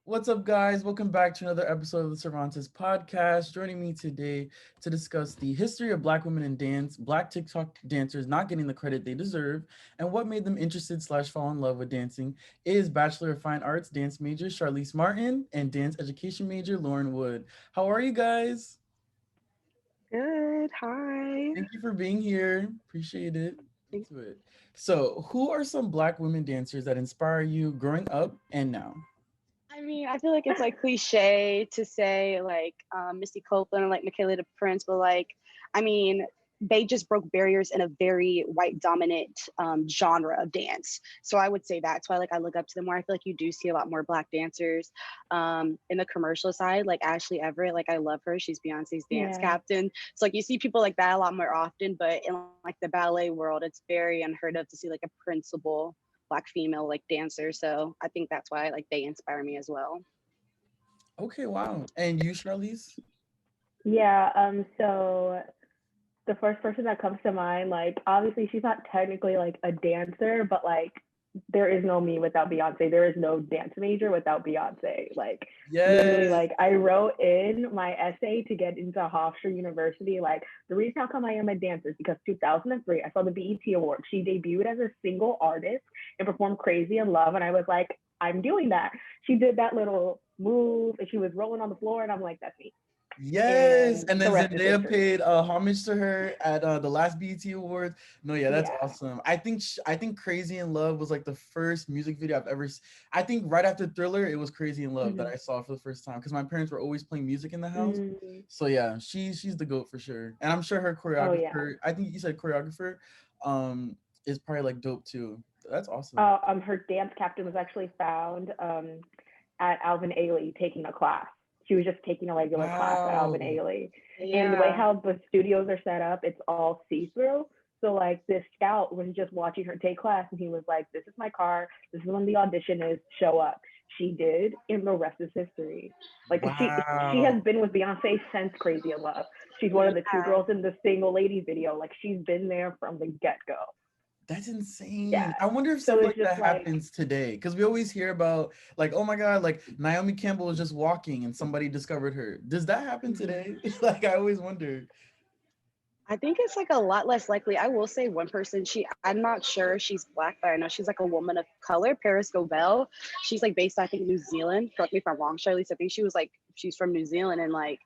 What's up, guys? Welcome back to another episode of the Cervantes podcast. Joining me today to discuss the history of Black women in dance, Black TikTok dancers not getting the credit they deserve, and what made them interested slash fall in love with dancing is Bachelor of Fine Arts dance major Charlese Martin and dance education major Lauren Wood. How are you guys? Good. Hi. Thank you for being here. Appreciate it. Thank- Into it. So, who are some Black women dancers that inspire you growing up and now? I mean, I feel like it's like cliche to say like Misty Copeland or like Michaela the Prince, but like, I mean, they just broke barriers in a very white dominant genre of dance. So I would say that's why like I look up to them more. I feel like you do see a lot more Black dancers in the commercial side, like Ashley Everett. Like I love her. She's Beyonce's dance Yeah. captain. So like you see people like that a lot more often, but in like the ballet world, it's very unheard of to see like a principal Black female like dancer. So I think that's why like they inspire me as well. Okay, wow. And you, Charlese? Yeah, so the first person that comes to mind, like obviously she's not technically like a dancer, but like there is no me without Beyonce. There is no dance major without Beyonce. Like literally, Yes. like I wrote in my essay to get into Hofstra University, like the reason how come I am a dancer is because 2003 I saw the BET Award. She debuted as a single artist and performed Crazy in Love, and I was like, I'm doing that. She did that little move and she was rolling on the floor, and I'm like, that's me. Yes, And and the then rest is Zendaya history. paid homage to her at the last BET Awards. No, yeah, that's Yeah. awesome. I think Crazy in Love was like the first music video I've ever. I think right after Thriller, it was Crazy in Love that Mm-hmm. I saw for the first time because my parents were always playing music in the house. Mm. So yeah, she's the goat for sure, and I'm sure her Oh yeah. choreographer. I think you said choreographer, is probably like dope too. That's awesome. Her dance captain was actually found at Alvin Ailey taking a class. She was just taking a regular class at Alvin Wow. Ailey. And the way Yeah. how the studios are set up, it's all see-through. So like this scout was just watching her take class and he was like, this is my car. This is when the audition is. Show up. She did, and the rest is history. Like she Wow. has been with Beyonce since Crazy in Love. She's one of the two Yeah. girls in the single ladies video. Like she's been there from the get-go. That's Yeah. insane. I wonder if So stuff it's like just that like, happens today because we always hear about like, oh my God, like Naomi Campbell was just walking and somebody discovered her. Does that happen mm-hmm. today? Like I always wonder. I think it's like a lot less likely. I will say one person, I'm not sure if she's Black, but I know she's like a woman of color, Paris Gobel. She's like based, I think, New Zealand. Correct me if I'm wrong, Charlize. I think she's from New Zealand and like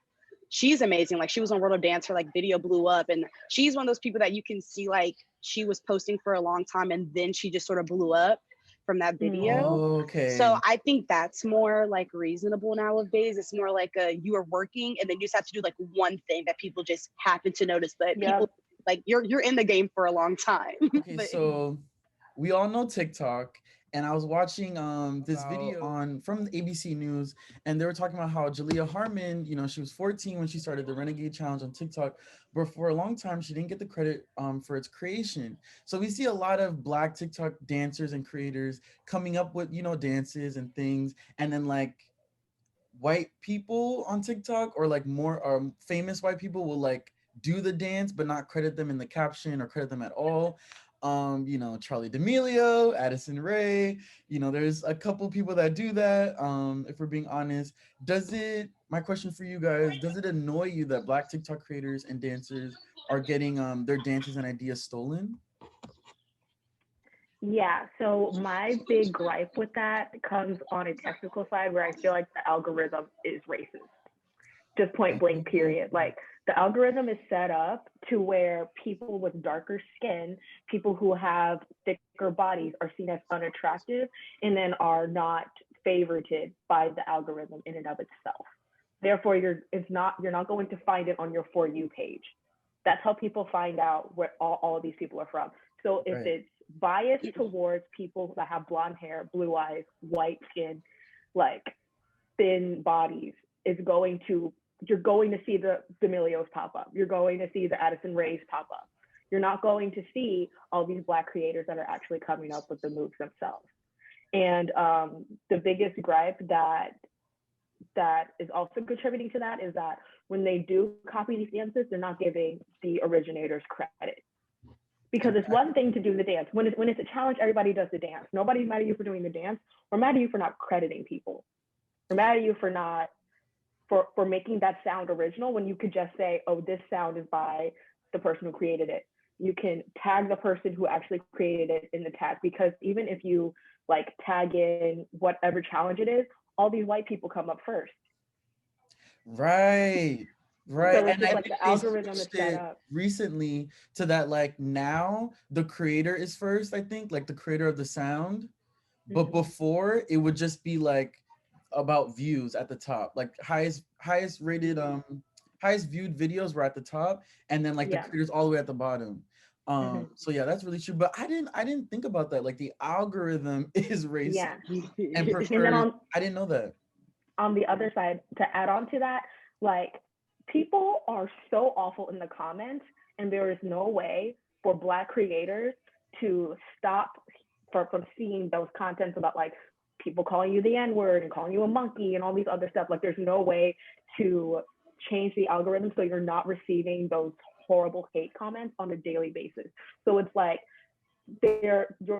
she's amazing. Like she was on World of Dance, her like video blew up. And she's one of those people that you can see like she was posting for a long time and then she just sort of blew up from that mm, video. So Okay. I think that's more like reasonable nowadays. It's more like you are working and then you just have to do like one thing that people just happen to notice. But people yep. like you're in the game for a long time. Okay, But so we all know TikTok, and I was watching this video on from the ABC News, and they were talking about how Jalea Harmon, she was 14 when she started the Renegade Challenge on TikTok, but for a long time she didn't get the credit for its creation. So we see a lot of Black TikTok dancers and creators coming up with dances and things, and then like white people on TikTok or like more famous white people will like do the dance but not credit them in the caption or credit them at all. Charlie D'Amelio, Addison Rae, there's a couple people that do that. If we're being honest, my question for you guys, does it annoy you that Black TikTok creators and dancers are getting their dances and ideas stolen? Yeah. So my big gripe with that comes on a technical side where I feel like the algorithm is racist. Just point blank, Oh, period. Like the algorithm is set up to where people with darker skin, people who have thicker bodies are seen as unattractive and then are not favorited by the algorithm in and of itself. Therefore, you're not going to find it on your For You page. That's how people find out where all of these people are from. So if right. it's biased towards people that have blonde hair, blue eyes, white skin, like thin bodies, it's going to you're going to see the D'Amelios pop up. You're going to see the Addison Rays pop up. You're not going to see all these Black creators that are actually coming up with the moves themselves. And the biggest gripe that is also contributing to that is that when they do copy these dances, they're not giving the originators credit. Because it's one Exactly. thing to do the dance. When it's a challenge, everybody does the dance. Nobody's mad at you for doing the dance. We're mad at you for not crediting people. We're mad at you for not for making that sound original when you could just say, oh, this sound is by the person who created it. You can tag the person who actually created it in the tag, because even if you like tag in whatever challenge it is, all these white people come up first. Right. Right. So it's And just I like think the they algorithm is switched set it up. recently to that, like, now the creator is first, I think, like the creator of the sound. But before, it would just be like about views at the top, like highest rated highest viewed videos were at the top, and then like the creators all the way at the bottom. So yeah, that's really true. But I didn't think about that. Like the algorithm is racist Yeah. and And then prefers. I didn't know that. on the other side, to add on to that, like people are so awful in the comments, and there is no way for Black creators to stop from seeing those contents about like people calling you the N-word and calling you a monkey and all these other stuff. Like there's no way to change the algorithm so you're not receiving those horrible hate comments on a daily basis. So it's like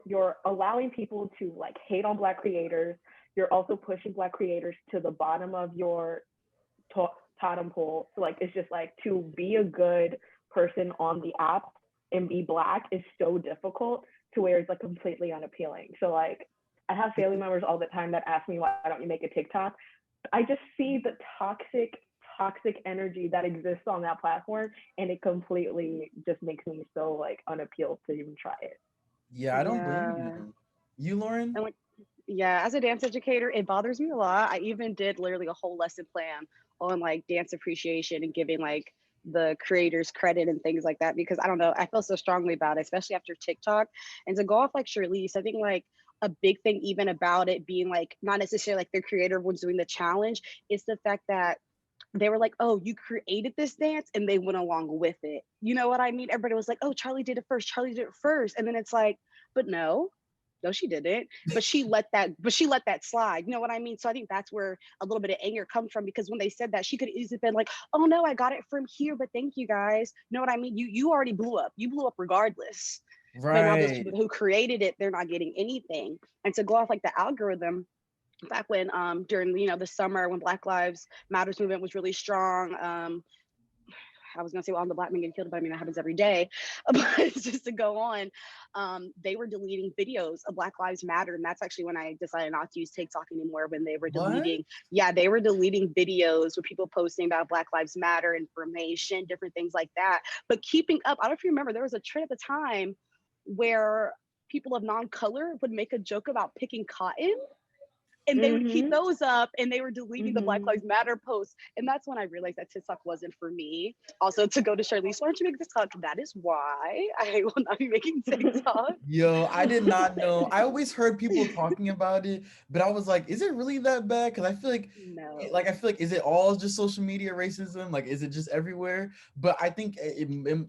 you're allowing people to like hate on Black creators. You're also pushing Black creators to the bottom of your totem pole. So like it's just like, to be a good person on the app and be Black is so difficult, to where it's like completely unappealing. So like I have family members all the time that ask me, why don't you make a TikTok? I just see the toxic energy that exists on that platform, and it completely just makes me so like unappealed to even try it. Yeah, I don't blame you. You, Lauren? And like, yeah, as a dance educator, it bothers me a lot. I even did literally a whole lesson plan on like dance appreciation and giving like the creators credit and things like that, because I don't know, I feel so strongly about it, especially after TikTok. And to go off like Charlese, I think like a big thing even about it being like not necessarily like the creator was doing the challenge, is the fact that they were like, oh, you created this dance, and they went along with it. You know what I mean? Everybody was like, oh, Charlie did it first. Charlie did it first. And then it's like, but no, she didn't. But she let that slide. You know what I mean? So I think that's where a little bit of anger comes from, because when they said that, she could easily been like, oh no, I got it from here, but thank you guys. You know what I mean? You already blew up. You blew up regardless. Right. But now those people who created it, they're not getting anything. And to go off like the algorithm, back when during the summer when Black Lives Matters movement was really strong, I was gonna say, well, I'm the Black man getting killed, but I mean that happens every day. But just to go on, they were deleting videos of Black Lives Matter, and that's actually when I decided not to use TikTok anymore. When they were deleting, they were deleting videos with people posting about Black Lives Matter information, different things like that. But keeping up, I don't know if you remember, there was a trend at the time where people of non-color would make a joke about picking cotton. And they would keep those up, and they were deleting the Black Lives Matter posts. And that's when I realized that TikTok wasn't for me. Also, to go to Charlese, why don't you make TikTok? That is why I will not be making TikTok. Yo, I did not know. I always heard people talking about it, but I was like, is it really that bad? Because I feel like, is it all just social media racism? Like, is it just everywhere? But I think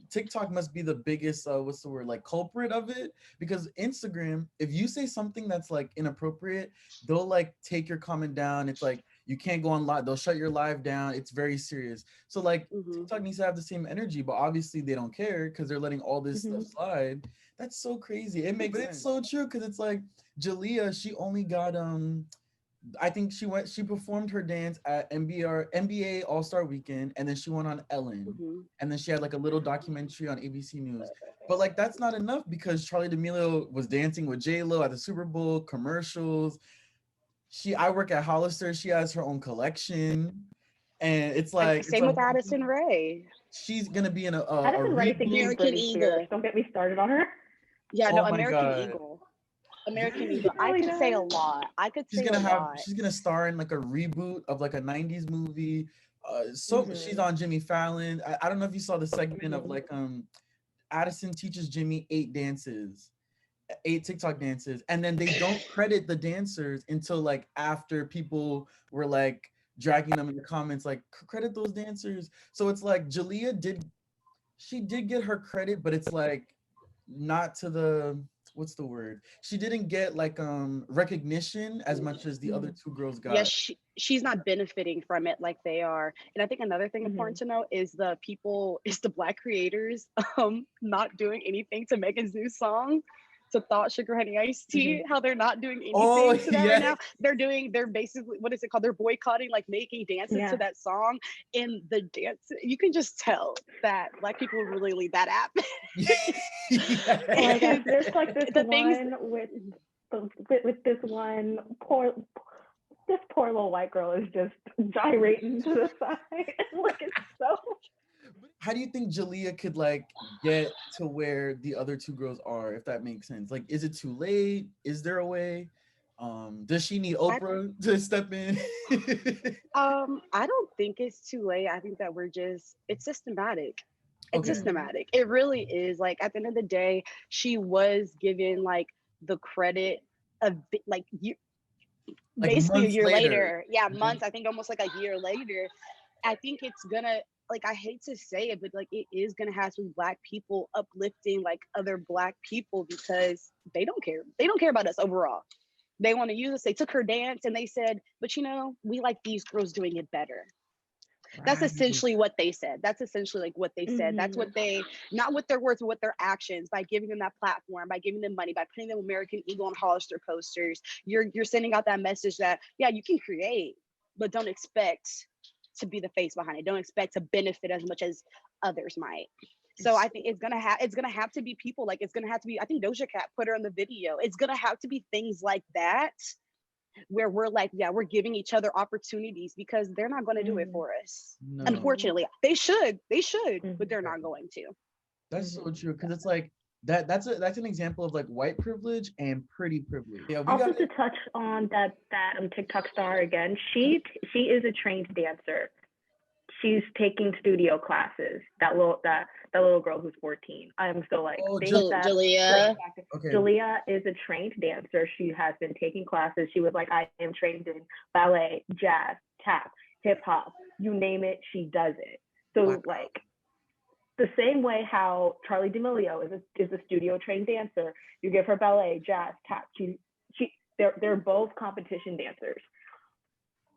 TikTok must be the biggest, what's the word, like culprit of it. Because Instagram, if you say something that's like inappropriate, they'll like take your comment down. It's like you can't go on live. They'll shut your live down. It's very serious. So like TikTok needs to have the same energy, but obviously they don't care because they're letting all this stuff slide. That's so crazy. It makes sense. It's so true, because it's like Jalea, she only got I think she performed her dance at NBA All-Star Weekend, and then she went on Ellen, and then she had like a little documentary on ABC News. But like that's not enough, because Charli D'Amelio was dancing with J-Lo at the Super Bowl commercials. I work at Hollister. She has her own collection, and it's like same with Addison Rae. She's gonna be in a Addison Rae thinks she's American Eagle. Don't get me started on her. Yeah, no, American Eagle. American Eagle. I could say a lot. She's gonna star in like a reboot of like a 90s movie. She's on Jimmy Fallon. I don't know if you saw the segment of like Addison teaches Jimmy 8 TikTok dances, and then they don't credit the dancers until like after people were like dragging them in the comments, like credit those dancers. So it's like Jalea did get her credit, but it's like not to the, what's the word? She didn't get like recognition as much as the other 2 girls got. Yeah, she's not benefiting from it like they are. And I think another thing important to know is the Black creators not doing anything to Megan's new song. So Thought, Sugar Honey Iced Tea, how they're not doing Oh, anything to that yeah. right now. They're basically, what is it called? They're boycotting, like making dances to that song. And the dance, you can just tell that Black people really lead that app. Like there's like this the one things with this one poor little white girl is just gyrating to the side and looking so. How do you think Jalea could like get to where the other two girls are, if that makes sense? Like, is it too late? Is there a way? Does she need Oprah to step in? I don't think it's too late. I think that it's systematic. It's systematic. It really is. Like, at the end of the day, she was given like the credit of like basically a year later. Yeah, months. I think almost like a year later. I think it's gonna, like, I hate to say it, but like it is gonna have some Black people uplifting like other Black people, because they don't care. They don't care about us overall. They want to use us. They took her dance and they said, but we like these girls doing it better. Right. That's essentially what they said. That's essentially like what they said. That's what they, not with their words, but with their actions, by giving them that platform, by giving them money, by putting them American Eagle and Hollister posters. You're sending out that message that, yeah, you can create, but don't expect to be the face behind it. Don't expect to benefit as much as others might. So I think it's gonna have to be people, like, it's gonna have to be, I think Doja Cat put her in the video. It's gonna have to be things like that, where we're like, yeah, we're giving each other opportunities, because they're not going to do it for us. No. Unfortunately, they should, but they're not going to. That's so true, because it's like that's an example of like white privilege and pretty privilege. Yeah, also to touch on that TikTok star again, she is a trained dancer. She's taking studio classes. That little girl who's 14. I'm still like, Jalea. Jalea is a trained dancer. She has been taking classes. She was like, I am trained in ballet, jazz, tap, hip hop, you name it, she does it. So like, the same way how Charli D'Amelio is a studio trained dancer, you give her ballet, jazz, tap. They're both competition dancers.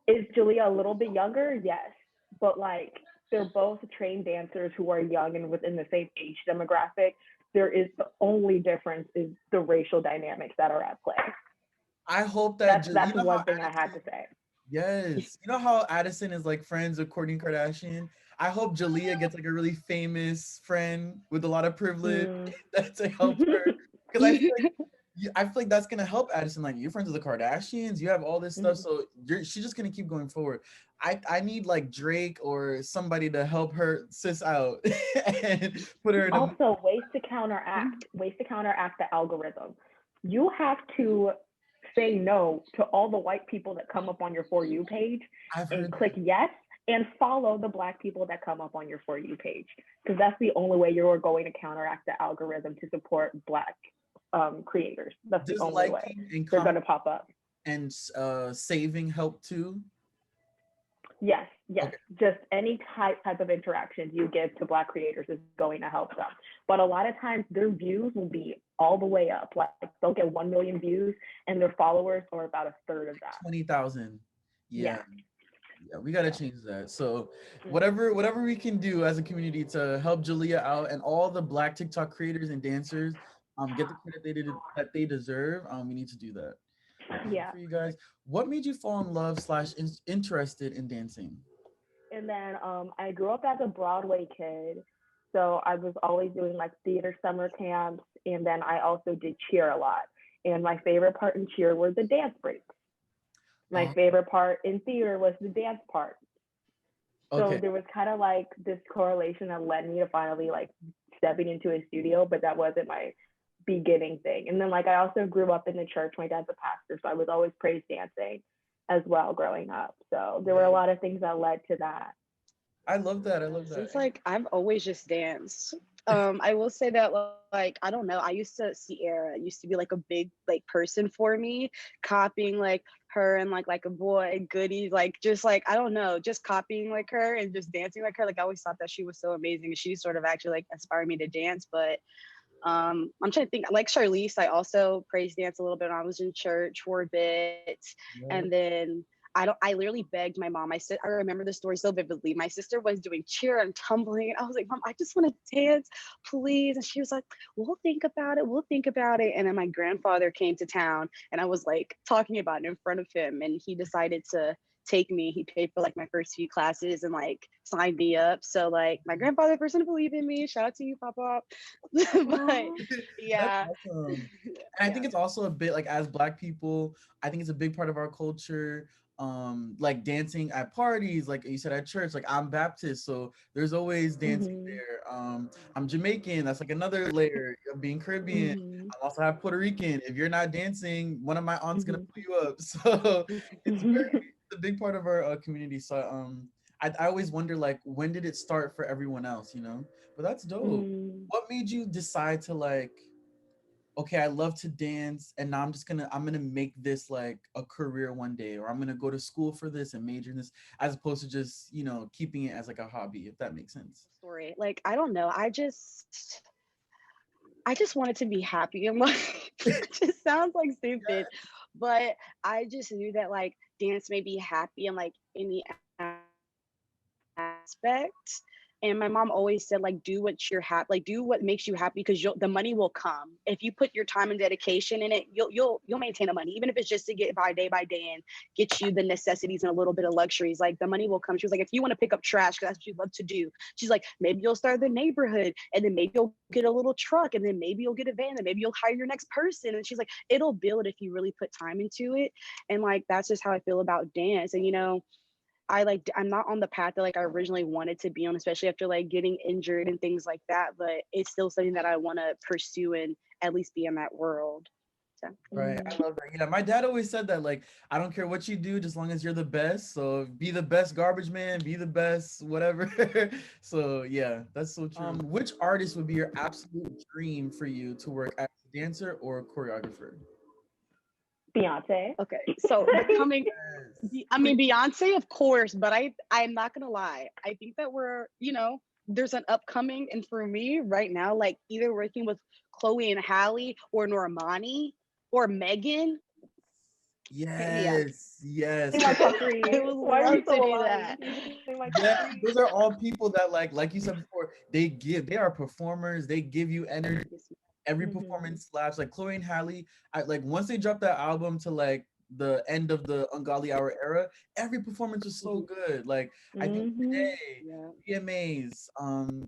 Is Jalea a little bit younger? Yes. But like, they're both trained dancers who are young and within the same age demographic. The only difference is the racial dynamics that are at play. I hope that's one thing I had to say. Yes. You know how Addison is like friends with Kourtney Kardashian? I hope Jalea gets like a really famous friend with a lot of privilege to help her. Because I feel like that's gonna help Addison. Like, you're friends with the Kardashians, you have all this stuff, so she's just gonna keep going forward. I need like Drake or somebody to help her sis out and put her in. Also, ways to counteract the algorithm. You have to say no to all the white people that come up on your For You page and click yes, and follow the Black people that come up on your For You page, because that's the only way you're going to counteract the algorithm to support Black creators. That's the only way they're going to pop up. And saving help too. Yes. Okay. Just any type of interactions you give to Black creators is going to help them. But a lot of times their views will be all the way up. Like, they'll get 1 million views and their followers are about a third of that. 20,000. Yeah, we got to change that. So whatever we can do as a community to help Jalea out and all the Black TikTok creators and dancers get the credit that they deserve, we need to do that. Yeah. For you guys, what made you fall in love / interested in dancing? And then I grew up as a Broadway kid, so I was always doing like theater summer camps, and then I also did cheer a lot. And my favorite part in cheer were the dance breaks. My favorite part in theater was the dance part. So there was kind of like this correlation that led me to finally like stepping into a studio, but that wasn't my beginning thing. And then like, I also grew up in the church. My dad's a pastor, so I was always praise dancing as well growing up. So there were a lot of things that led to that. I love that. It's like, I've always just danced. I will say that, like, I don't know, I used to see Sierra used to be like a big like person for me, copying like her and like a boy goodies, like just like, I don't know, just copying like her and just dancing like her. Like, I always thought that she was so amazing, and she sort of actually like inspired me to dance. But I'm trying to think, like Charlese, I also praise dance a little bit when I was in church for a bit. And then I literally begged my mom. I remember the story so vividly. My sister was doing cheer and tumbling. And I was like, Mom, I just want to dance, please. And she was like, we'll think about it. We'll think about it. And then my grandfather came to town and I was like talking about it in front of him. And he decided to take me. He paid for like my first few classes and like signed me up. So like my grandfather person to believe in me. Shout out to you, Papa. But yeah. That's awesome. And I think it's also a bit like, as Black people, I think it's a big part of our culture. Like dancing at parties, like you said, at church. Like, I'm Baptist, so there's always dancing there. I'm Jamaican, that's like another layer of being Caribbean. I also have Puerto Rican. If you're not dancing, one of my aunts gonna pull you up. So it's a big part of our community. So I always wonder, like, when did it start for everyone else, you know? But that's dope. What made you decide to, like, okay, I love to dance, and now I'm gonna make this like a career one day, or I'm gonna go to school for this and major in this, as opposed to just, you know, keeping it as like a hobby, if that makes sense. Story. Like, I don't know. I just wanted to be happy and like it just sounds like stupid, but I just knew that like dance made me happy in like any aspect. And my mom always said, like, do what you're happy, like, do what makes you happy, because the money will come if you put your time and dedication in it. You'll maintain the money, even if it's just to get by day and get you the necessities and a little bit of luxuries. Like, the money will come. She was like, if you want to pick up trash, because that's what you love to do. She's like, maybe you'll start the neighborhood, and then maybe you'll get a little truck, and then maybe you'll get a van, and maybe you'll hire your next person. And she's like, it'll build if you really put time into it. And like, that's just how I feel about dance. And you know, I'm not on the path that like I originally wanted to be on, especially after like getting injured and things like that, but it's still something that I want to pursue and at least be in that world. So Right. I love that. Yeah, my dad always said that, like, I don't care what you do, just long as you're the best. So be the best garbage man, be the best whatever. So yeah, that's so true. Which artist would be your absolute dream for you to work as a dancer or a choreographer? Beyonce. okay, so becoming I mean, Beyonce, of course, but I'm not gonna lie. I think that we're, you know, there's an upcoming, and for me right now, like either working with Chloe and Halle or Normani or Megan. Yeah, Yes, yes. Say my top I three. would Why are love you to so do alive? that. Say my top Yeah, three. those are all people that, like you said before, they are performers, they give you energy. Every performance slaps. Like Chloe and Halle, I like, once they dropped that album to like the end of the Ungodly Hour era, every performance was so good. Like, I think today, Yeah. VMAs,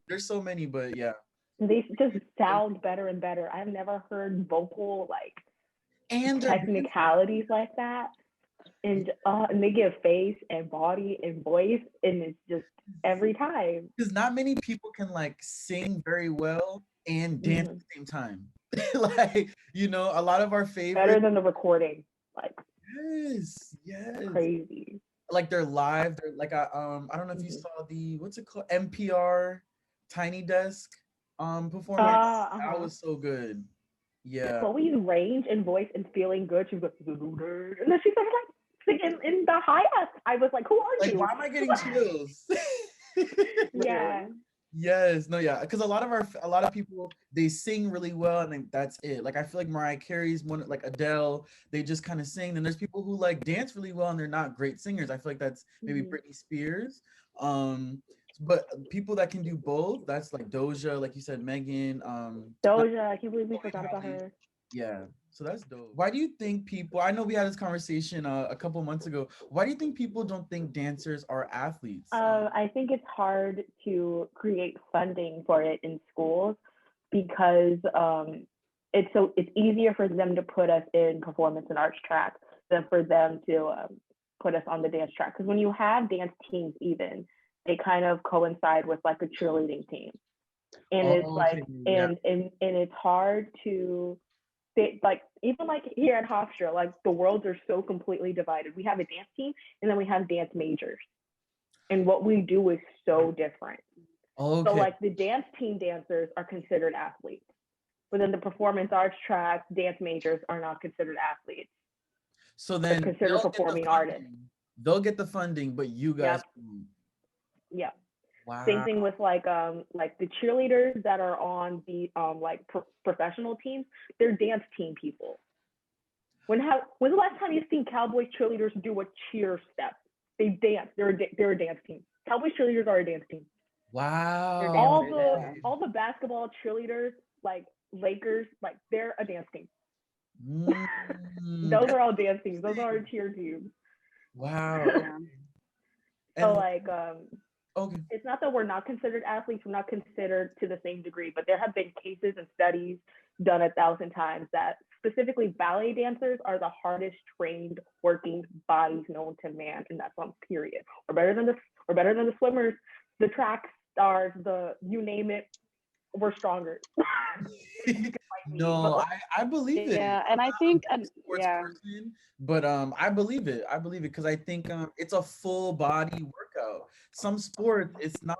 there's so many, but yeah. They just sound better and better. I've never heard vocal like And they're dancing. technicalities like that. And they give face and body and voice, and it's just every time. Because not many people can like sing very well and dance at the same time. Like, you know, a lot of our favorite. Better than the recording, like Yes. crazy. Like, they're live. They're like, I don't know if you saw the, what's it called, NPR Tiny Desk performance. That was so good. Yeah. Chloe's range and voice and feeling good. She was like, and then she started like singing in the highest. I was like, who are Like, you? why am I getting chills? Yeah. Yes, no, yeah, because a lot of people, they sing really well, and then that's it. Like, I feel like Mariah Carey's one, like Adele, they just kind of sing. And there's people who like dance really well and they're not great singers. I feel like that's maybe Britney Spears. But people that can do both, that's like Doja, like you said, Megan. Doja, I can't believe we Chloe forgot about Halle. her. Yeah, so that's dope. Why do you think people? I know we had this conversation a couple months ago. Why do you think people don't think dancers are athletes? I think it's hard to create funding for it in schools because it's easier for them to put us in performance and arts track than for them to put us on the dance track. Because when you have dance teams, even they kind of coincide with like a cheerleading team, and it's like and it's hard to. Like even like here at Hofstra, like the worlds are so completely divided. We have a dance team and then we have dance majors, and what we do is so different. So like the dance team dancers are considered athletes, but then the performance arts track dance majors are not considered athletes. So then they're considered performing artists. They'll get the funding, but you guys. Yeah. Wow. Same thing with like the cheerleaders that are on the like professional teams. They're dance team people. When's the last time you've seen cowboy cheerleaders do a cheer step? They dance. They're a dance team. Cowboy cheerleaders are a dance team. Wow. All the basketball cheerleaders, like Lakers, like they're a dance team. Those are all dance teams. Those are cheer teams. Wow. Yeah. So like, okay. It's not that we're not considered athletes. We're not considered to the same degree, but there have been cases and studies done 1,000 times that specifically ballet dancers are the hardest trained working bodies known to man, and that's on period. We're better than the swimmers, the track stars, the you name it. We're stronger. No, I believe it. Yeah, and I think person, but I believe it because I think it's a full body workout. Some sports it's not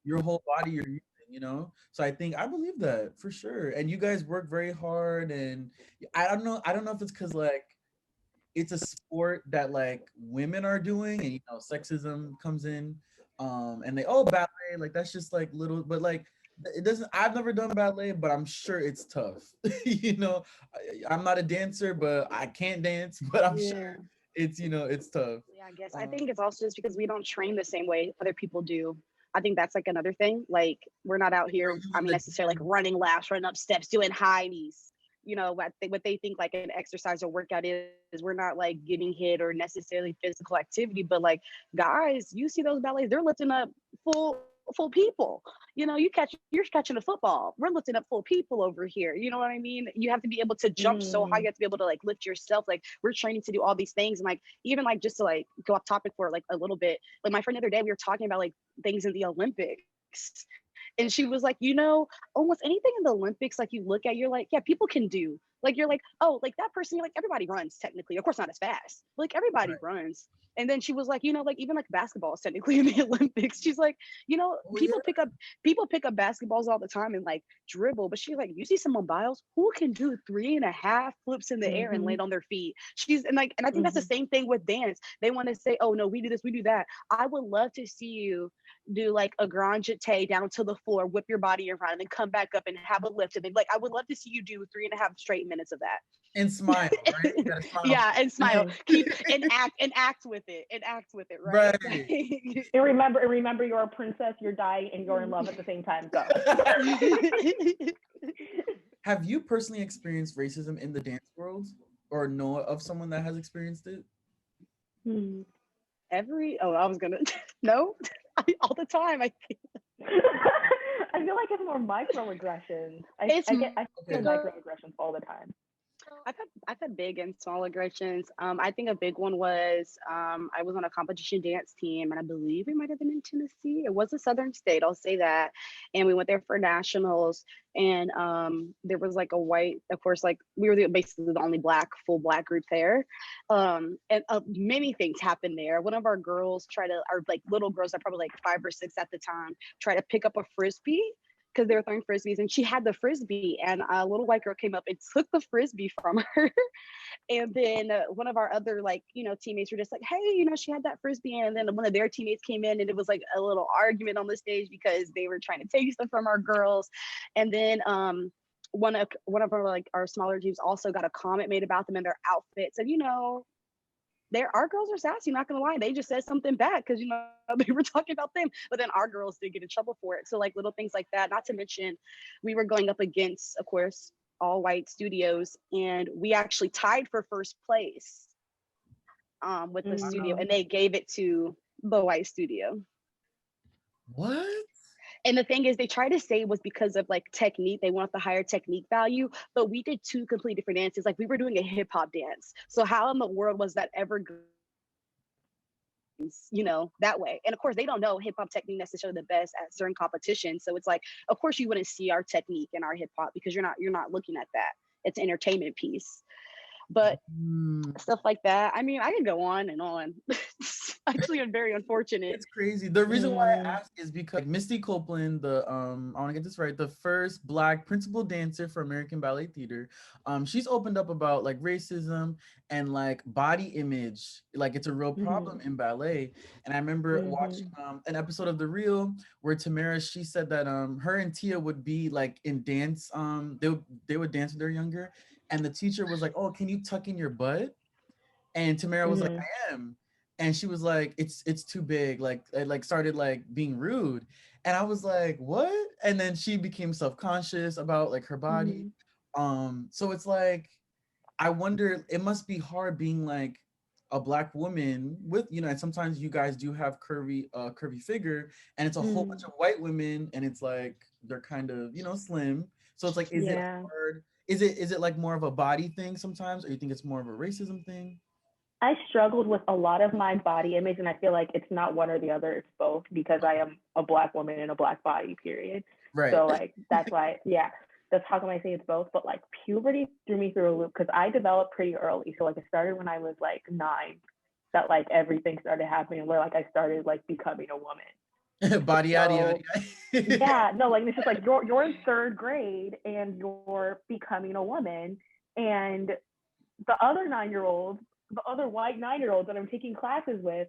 your whole body you're using, you know. So I believe that for sure. And you guys work very hard, and I don't know if it's because like it's a sport that like women are doing, and you know sexism comes in, and they ballet, like that's just like little, but like it doesn't. I've never done ballet, but I'm sure it's tough. You know, I'm not a dancer, but I can't dance, but I'm sure it's it's tough. Yeah, I guess I think it's also just because we don't train the same way other people do. I think that's like another thing. Like we're not out here, I mean, necessarily like running laps, running up steps, doing high knees. You know, what they think like an exercise or workout is we're not like getting hit or necessarily physical activity, but like guys, you see those ballets, they're lifting up full people. You know, you're catching a football. We're lifting up full people over here. You know what I mean? You have to be able to jump so high. You have to be able to like lift yourself. Like we're training to do all these things. And like even like just to like go off topic for like a little bit. Like my friend the other day, we were talking about like things in the Olympics. And she was like, you know, almost anything in the Olympics, like you look at, you're like, yeah, people can do. Like you're like, oh, like that person, you're like, everybody runs technically. Of course, not as fast, but like everybody runs. And then she was like, you know, like even like basketball is technically in the Olympics. She's like, you know, people pick up basketballs all the time and like dribble. But she's like, you see Simone Biles, who can do 3.5 flips in the air and land on their feet. And I think that's the same thing with dance. They want to say, oh no, we do this, we do that. I would love to see you do like a grand jeté down to the floor, whip your body around, and then come back up and have a lift. And then like I would love to see you do 3.5 straight minutes of that. And smile, right? You gotta smile. Yeah, and smile. Keep and act with it. Right. And remember you're a princess, you're dying, and you're in love at the same time. Go. Have you personally experienced racism in the dance world, or know of someone that has experienced it? No, all the time. I feel like it's more microaggressions. I feel microaggressions all the time. I've had big and small aggressions. I think a big one was I was on a competition dance team, and I believe we might have been in Tennessee. It was a southern state, I'll say that. And we went there for nationals, and there was like a white, of course, like we were basically the only full black group there. And many things happened there. One of our girls our like little girls, are probably like 5 or 6 at the time, try to pick up a frisbee, because they were throwing frisbees, and she had the frisbee, and a little white girl came up and took the frisbee from her. And then one of our other teammates were just like, hey, she had that frisbee. And then one of their teammates came in, and it was like a little argument on the stage because they were trying to take stuff from our girls. And then one of our smaller teams also got a comment made about them and their outfits. And our girls are sassy, not gonna lie. They just said something bad because they were talking about them, but then our girls did get in trouble for it. So like little things like that. Not to mention, we were going up against, of course, all white studios, and we actually tied for first place with the studio, and they gave it to the white studio. What? And the thing is, they try to say it was because of like technique. They want the higher technique value, but we did 2 completely different dances. Like we were doing a hip hop dance. So how in the world was that ever that way? And of course, they don't know hip hop technique necessarily the best at certain competitions. So it's like, of course, you wouldn't see our technique in our hip hop because you're not looking at that. It's an entertainment piece. But stuff like that, I mean, I can go on and on. Actually, I'm very unfortunate. It's crazy. The reason why I ask is because Misty Copeland, I want to get this right, the first Black principal dancer for American Ballet Theater, she's opened up about like racism and like body image, like it's a real problem in ballet. And I remember watching an episode of The Real where Tamara, she said that her and Tia would be like in dance, they would dance when they're younger. and the teacher was like, "Oh, can you tuck in your butt?" And Tamara was like, Mm-hmm. "I am." And she was like, it's too big. Like it like started like being rude. And I was like, "What?" And then she became self-conscious about like her body. Mm-hmm. So it's like I wonder, it must be hard being like a black woman with, and sometimes you guys do have curvy figure, and it's a whole bunch Mm. of white women, and it's like they're kind of, slim. So it's like, is it Yeah. hard? Is it like more of a body thing sometimes, or you think it's more of a racism thing? I struggled with a lot of my body image, and I feel like it's not one or the other, it's both, because I am a black woman in a black body, period. Right. So like that's why, yeah, that's how come I say it's both. But like puberty threw me through a loop because I developed pretty early. So like it started when I was like 9, that like everything started happening where like I started like becoming a woman. Body yada yada. So yeah, no, like it's just like you're in 3rd grade and you're becoming a woman, and the other 9-year-olds, the other white 9-year-olds that I'm taking classes with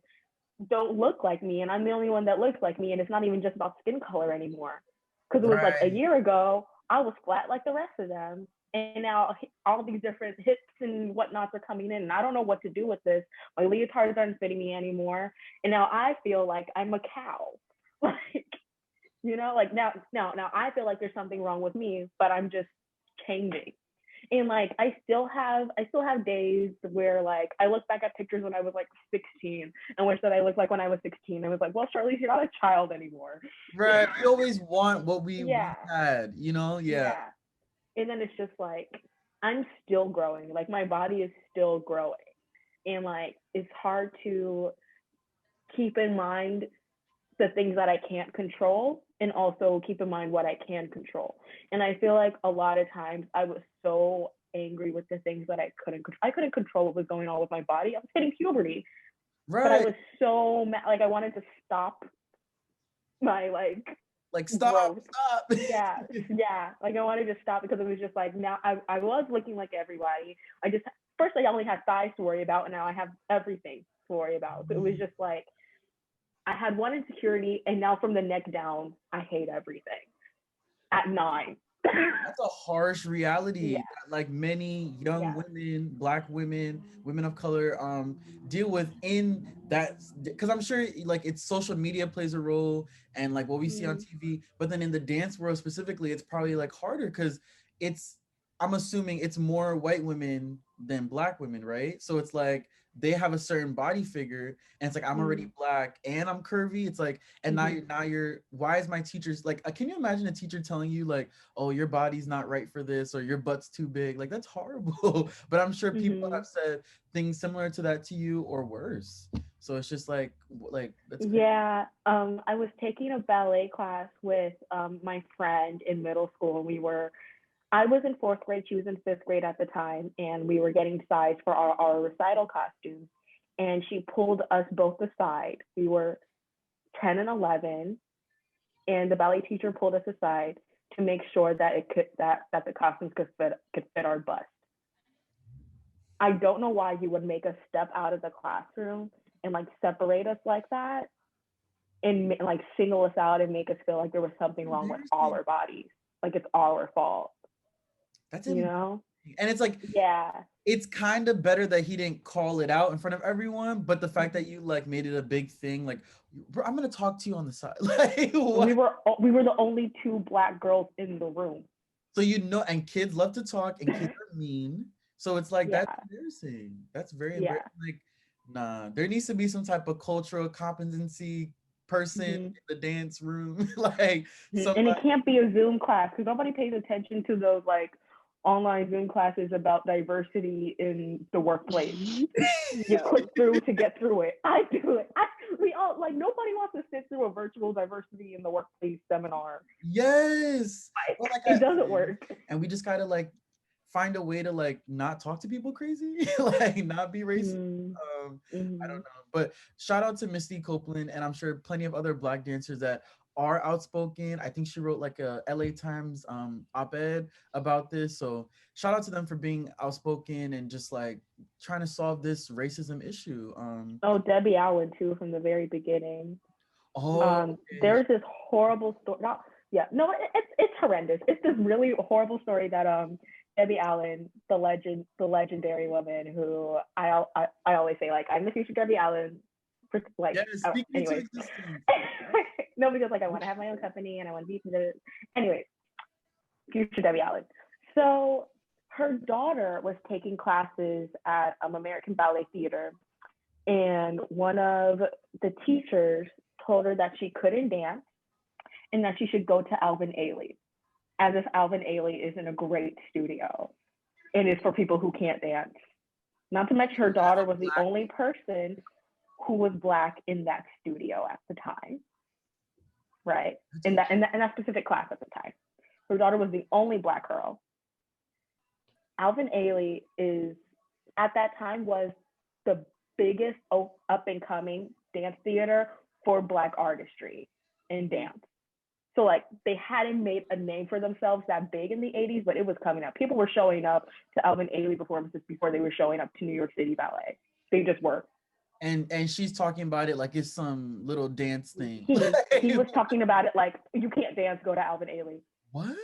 don't look like me, and I'm the only one that looks like me, and it's not even just about skin color anymore. Because it was like a Right. year ago, I was flat like the rest of them, and now all these different hips and whatnots are coming in, and I don't know what to do with this. My leotards aren't fitting me anymore, and now I feel like I'm a cow. Like, like now I feel like there's something wrong with me, but I'm just changing. And like I still have days where like I look back at pictures when I was like 16 and wish that I looked like when I was 16. I was like, well, Charlese, you're not a child anymore. Right. We always want what we Yeah, had, Yeah. yeah. And then it's just like I'm still growing. Like my body is still growing. And like it's hard to keep in mind the things that I can't control and also keep in mind what I can control. And I feel like a lot of times I was so angry with the things that I couldn't control what was going on with my body. I was hitting puberty, but I Right. was so mad, like I wanted to stop my like Like stop, growth. stop. Yeah, yeah. Like I wanted to stop because it was just like now I was looking like everybody. I just first I only had thighs to worry about, and now I have everything to worry about. So it was just like I had one insecurity, and now from the neck down, I hate everything at 9. That's a harsh reality Yeah, that like many young yeah. women, black women, women of color deal with in that, because I'm sure like it's social media plays a role, and like what we see on Mm, TV, but then in the dance world specifically it's probably like harder because it's, I'm assuming it's more white women than black women, right? So it's like they have a certain body figure, and it's like I'm already mm, black and I'm curvy. It's like, and now mm-hmm. you're why is my teacher's like, can you imagine a teacher telling you like, oh, your body's not right for this, or your butt's too big? Like that's horrible. But I'm sure people Mm-hmm. have said things similar to that to you or worse. So it's just like that's crazy. Yeah, I was taking a ballet class with my friend in middle school, and I was in 4th grade, she was in 5th grade at the time, and we were getting sized for our recital costumes. And she pulled us both aside. We were 10 and 11, and the ballet teacher pulled us aside to make sure that the costumes could fit our bust. I don't know why he would make us step out of the classroom and like separate us like that and like single us out and make us feel like there was something wrong with Embarrassing. our bodies, like it's our fault, That's you embarrassing. know? And it's like Yeah. it's kind of better that he didn't call it out in front of everyone, but the fact that Mhm. you like made it a big thing, like, bro, I'm gonna talk to you on the side. Like We what? were we were the only 2 black girls in the room. So and kids love to talk and kids are mean. So it's like that's Yeah. embarrassing. That's very Yeah. embarrassing. Like, nah, there needs to be some type of cultural competency person in Hmm. the dance room. Like And it somebody, can't be a Zoom class because nobody pays attention to those like online Zoom classes about diversity in the workplace. You click through to get through it. I do it. We all like nobody wants to sit through a virtual diversity in the workplace seminar. yes. Or like It doesn't work. and we just gotta like find a way to like not talk to people crazy, like not be racist. Mm, I don't mm-hmm. know, but shout out to Misty Copeland, and I'm sure plenty of other black dancers that are outspoken. I think she wrote like a LA Times op-ed about this, so shout out to them for being outspoken and just like trying to solve this racism issue. Oh, Debbie Allen too from the very beginning. Oh, okay. There's this horrible story. Not, yeah, no, it's horrendous. It's this really horrible story that Ebby Allen, the legend, the legendary woman who I always say, like, I'm the future Ebby Allen. Like, yes, speak me to anyways. existence. No, because like I want to have my own company and I want to be anyways, future Ebby Allen. So her daughter was taking classes at American Ballet Theater, and one of the teachers told her that she couldn't dance and that she should go to Alvin Ailey, as if Alvin Ailey isn't a great studio. It is for people who can't dance. Not to mention her daughter was the only person who was Black in that studio at the time, right? In that specific class at the time. Her daughter was the only Black girl. Alvin Ailey at that time was the biggest up and coming dance theater for Black artistry and dance. So like they hadn't made a name for themselves that big in the 80s, but it was coming up. People were showing up to Alvin Ailey performances before they were showing up to New York City Ballet. They just were. And she's talking about it like it's some little dance thing. He was talking about it like, you can't dance, go to Alvin Ailey. What?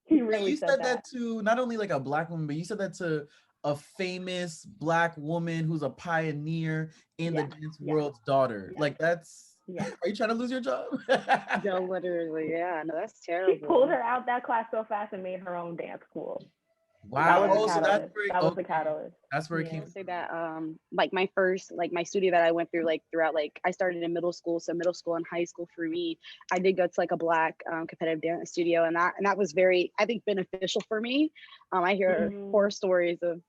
He really you said that to not only like a Black woman, but you said that to a famous Black woman who's a pioneer in the dance world's daughter. Like that's, are you trying to lose your job? No, literally, yeah, no, that's terrible. He pulled her out that class so fast and made her own dance school. Wow. That was the catalyst. That's where it came. I say that like my first, like my studio that I went through, like throughout, like I started in middle school, so middle school and high school for me, I did go to like a Black competitive dance studio, and that was very, I think, beneficial for me. I hear horror stories of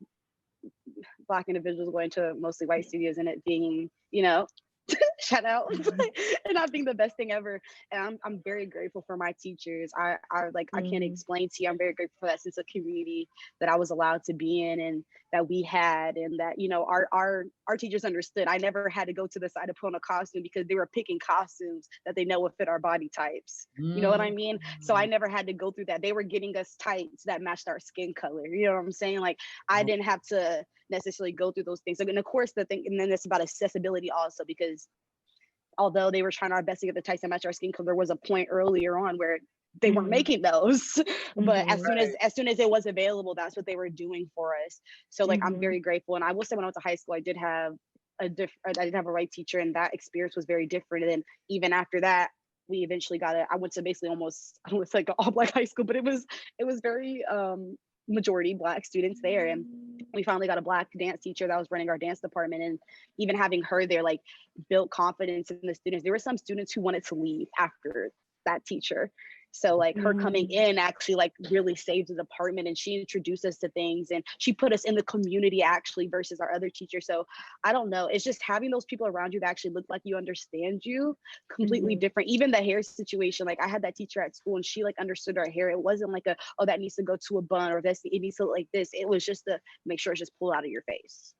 Black individuals going to mostly white studios and it being, you know, shout out and not being the best thing ever. And I'm very grateful for my teachers. I can't explain to you, I'm very grateful for that sense of community that I was allowed to be in and that we had, and that, you know, our teachers understood. I never had to go to the side to put on a costume because they were picking costumes that they know would fit our body types. You know what I mean? So I never had to go through that. They were getting us tights that matched our skin color. You know what I'm saying? Like I didn't have to necessarily go through those things. Like, and of course the thing, and then it's about accessibility also, because although they were trying our best to get the tights that match our skin color, there was a point earlier on where they weren't making those. But as soon as it was available, that's what they were doing for us. So like I'm very grateful. And I will say when I went to high school, I did have a right teacher, and that experience was very different. And then even after that, we eventually got I went to basically almost, I don't know, it's like an all Black high school, but it was very majority Black students there. And we finally got a Black dance teacher that was running our dance department, and even having her there like built confidence in the students. There were some students who wanted to leave after that teacher, so like her coming in actually like really saved the department, and she introduced us to things and she put us in the community actually versus our other teacher. So I don't know, it's just having those people around you that actually look like you, understand you, completely different. Even the hair situation, like I had that teacher at school and she like understood our hair. It wasn't like oh, that needs to go to a bun, or it needs to look like this. It was just to make sure it's just pulled out of your face.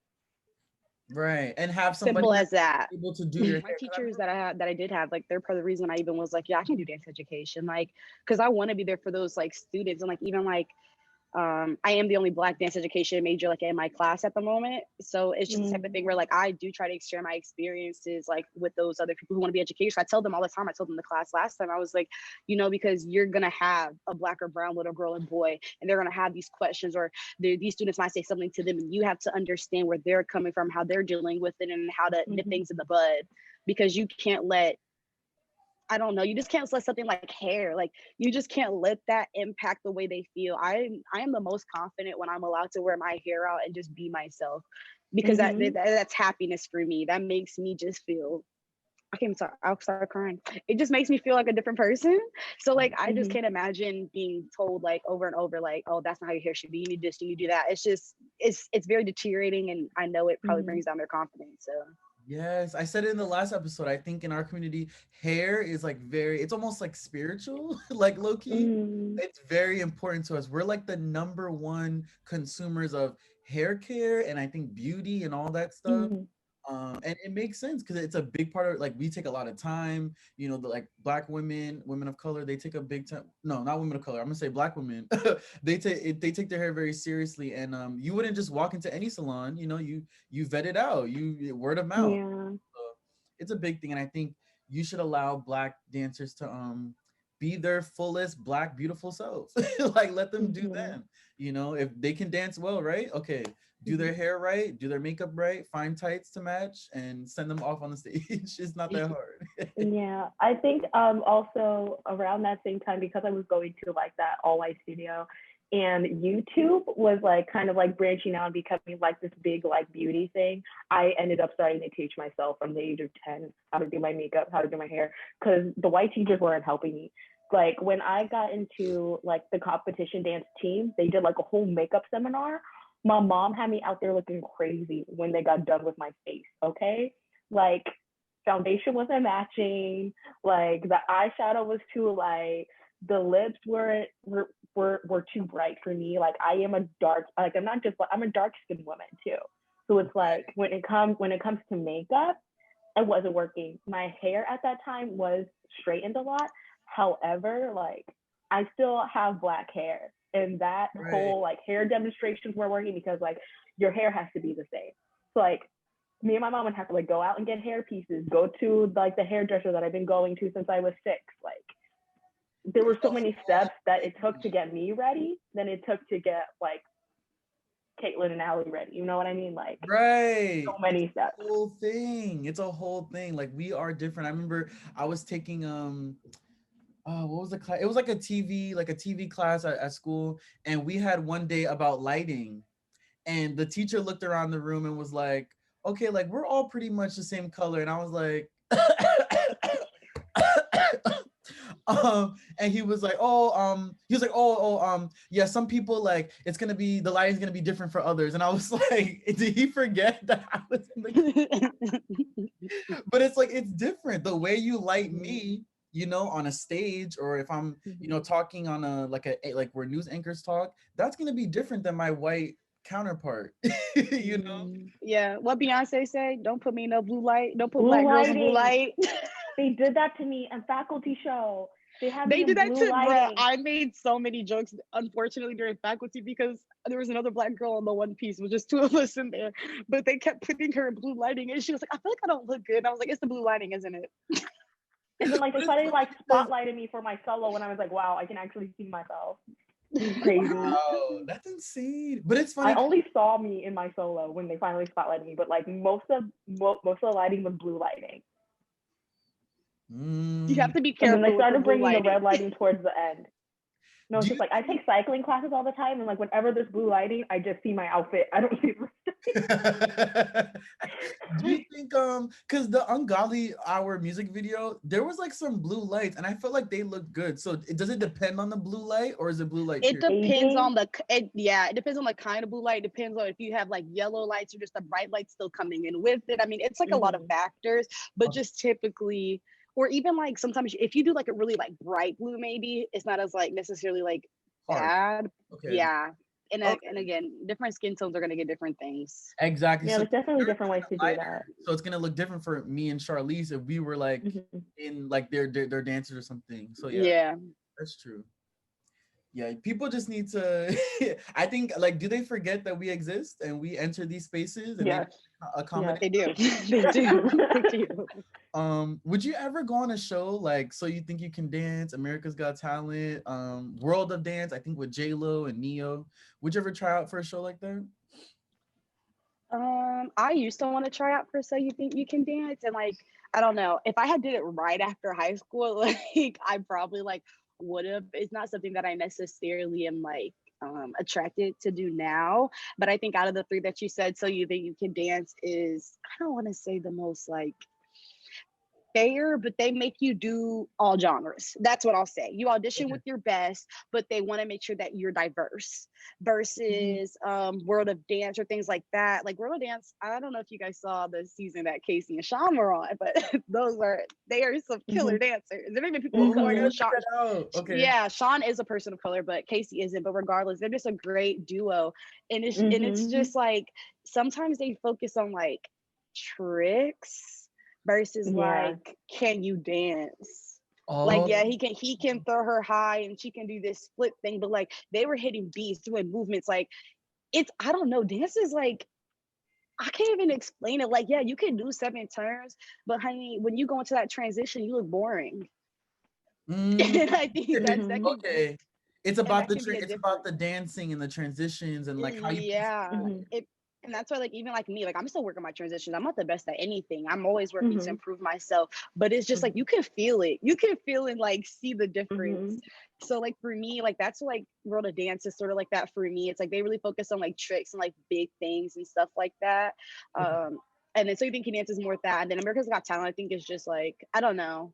Right. And have somebody simple as that able to do your my teachers that I did have, like they're part of the reason I even was like, yeah, I can do dance education, like because I want to be there for those like students. And like even like I am the only Black dance education major like in my class at the moment, so it's just the type of thing where like I do try to share my experiences like with those other people who want to be educators. I tell them all the time, I told them in the class last time, I was like, you know, because you're gonna have a Black or brown little girl and boy, and they're gonna have these questions, or these students might say something to them, and you have to understand where they're coming from, how they're dealing with it, and how to nip things in the bud, because you can't let, I don't know, you just can't let something like hair, like you just can't let that impact the way they feel. I am the most confident when I'm allowed to wear my hair out and just be myself, because that's happiness for me. That makes me just feel, I can't even start, I'll start crying. It just makes me feel like a different person. So like I just can't imagine being told like over and over like, oh, that's not how your hair should be, you need this, you need to do that. It's just it's very deteriorating, and I know it probably brings down their confidence. So yes, I said it in the last episode. I think in our community, hair is like it's almost like spiritual, like low key. It's very important to us. We're like the #1 consumers of hair care and I think beauty and all that stuff. And it makes sense because it's a big part of, like, we take a lot of time, you know, the like Black women of color, they take a big time. No, not women of color, I'm gonna say Black women. They take their hair very seriously, and you wouldn't just walk into any salon, you know, you vet it out, you word of mouth. So it's a big thing, and I think you should allow Black dancers to be their fullest Black beautiful selves. Like, let them do them. You know, if they can dance well, right? Okay, do their hair right, do their makeup right, find tights to match, and send them off on the stage. It's not that hard. Yeah, I think also around that same time, because I was going to like that all white studio, and YouTube was like kind of like branching out and becoming like this big like beauty thing. I ended up starting to teach myself from the age of 10 how to do my makeup, how to do my hair, because the white teachers weren't helping me. Like when I got into like the competition dance team, they did like a whole makeup seminar. My mom had me out there looking crazy when they got done with my face. Okay, like foundation wasn't matching, like the eyeshadow was too light, the lips were too bright for me. Like I am a dark, like I'm not just, I'm a dark skinned woman too. So it's like when it comes to makeup, it wasn't working. My hair at that time was straightened a lot. However, like I still have black hair, and that whole like hair demonstrations were working because like your hair has to be the same. So like me and my mom would have to like go out and get hair pieces, go to like the hairdresser that I've been going to since I was 6. Like there were so many steps that it took to get me ready than it took to get like Caitlin and Allie ready. You know what I mean? Like so many steps. Whole thing. It's a whole thing. Like we are different. I remember I was taking what was the class? It was like a TV class at school, and we had one day about lighting, and the teacher looked around the room and was like, okay, like we're all pretty much the same color. And I was like, and he was like, yeah, some people like the lighting's gonna be different for others. And I was like, did he forget that I was in the but it's like it's different. The way you light me, you know, on a stage, or if I'm, you know, talking on a like where news anchors talk, that's gonna be different than my white counterpart. You know? Yeah. What Beyonce say? Don't put me in no blue light. Don't put black girls in blue light. They did that to me in faculty show. They did that too, bro. I made so many jokes, unfortunately, during faculty because there was another black girl on the one piece, with just 2 of us in there. But they kept putting her in blue lighting, and she was like, "I feel like I don't look good." And I was like, "It's the blue lighting, isn't it?" And then like they started like spotlighting me for my solo, and I was like, "Wow, I can actually see myself." Crazy. Wow, that's insane. But it's funny. I only saw me in my solo when they finally spotlighted me, but like most of the lighting was blue lighting. You have to be careful. And then they started bringing the red lighting towards the end. No, it's just like I take cycling classes all the time, and like whenever there's blue lighting, I just see my outfit. I don't see the Do you think because the Ungodly Hour music video, there was like some blue lights, and I felt like they looked good. So does it depend on the blue light, or is it blue light? It depends on it depends on the kind of blue light. It depends on if you have like yellow lights or just the bright lights still coming in with it. I mean, it's like a lot of factors, but just typically, or even like sometimes if you do like a really like bright blue, maybe it's not as like necessarily like bad. Okay. Yeah. And again, different skin tones are gonna get different things. Exactly. Yeah, so there's definitely different ways to do that. So it's gonna look different for me and Charlese if we were like in like their dancers or something. So yeah, that's true. Yeah, people just need to. I think like, do they forget that we exist and we enter these spaces? And they do. They do. They do. Would you ever go on a show like So You Think You Can Dance, America's Got Talent, World of Dance? I think with J-Lo and Neo. Would you ever try out for a show like that? I used to want to try out for So You Think You Can Dance, and like I don't know if I had did it right after high school, like I probably like would have. It's not something that I necessarily am like attracted to do now, but I think out of the 3 that you said, So You Think You Can Dance is, I don't want to say the most like fair, but they make you do all genres. That's what I'll say. You audition with your best, but they want to make sure that you're diverse versus World of Dance or things like that. Like World of Dance, I don't know if you guys saw the season that Casey and Sean were on, but they are some killer dancers. There may be people who are Sean. Yeah, Sean is a person of color, but Casey isn't. But regardless, they're just a great duo. And it's just like sometimes they focus on like tricks versus like, can you dance? Like, yeah, he can throw her high and she can do this split thing, but like they were hitting beats, doing movements. Like I don't know, dance is like, I can't even explain it. Like, yeah, you can do 7 turns, but honey, when you go into that transition, you look boring. Mm, And I think that's that can be, okay. It's and about that can be a it's difference. about the dancing and the transitions and like how you piece it Yeah. Mhm. It, and that's why, like, even like me, like I'm still working my transitions. I'm not the best at anything. I'm always working to Mhm. improve myself. But it's just like Mhm. you can feel it. You can feel and like see the difference. Mhm. So like for me, like that's like World of Dance is sort of like that for me. It's like they really focus on like tricks and like big things and stuff like that. Okay. And then so you think Dance is more that. And then America's Got Talent, I think is just like, I don't know.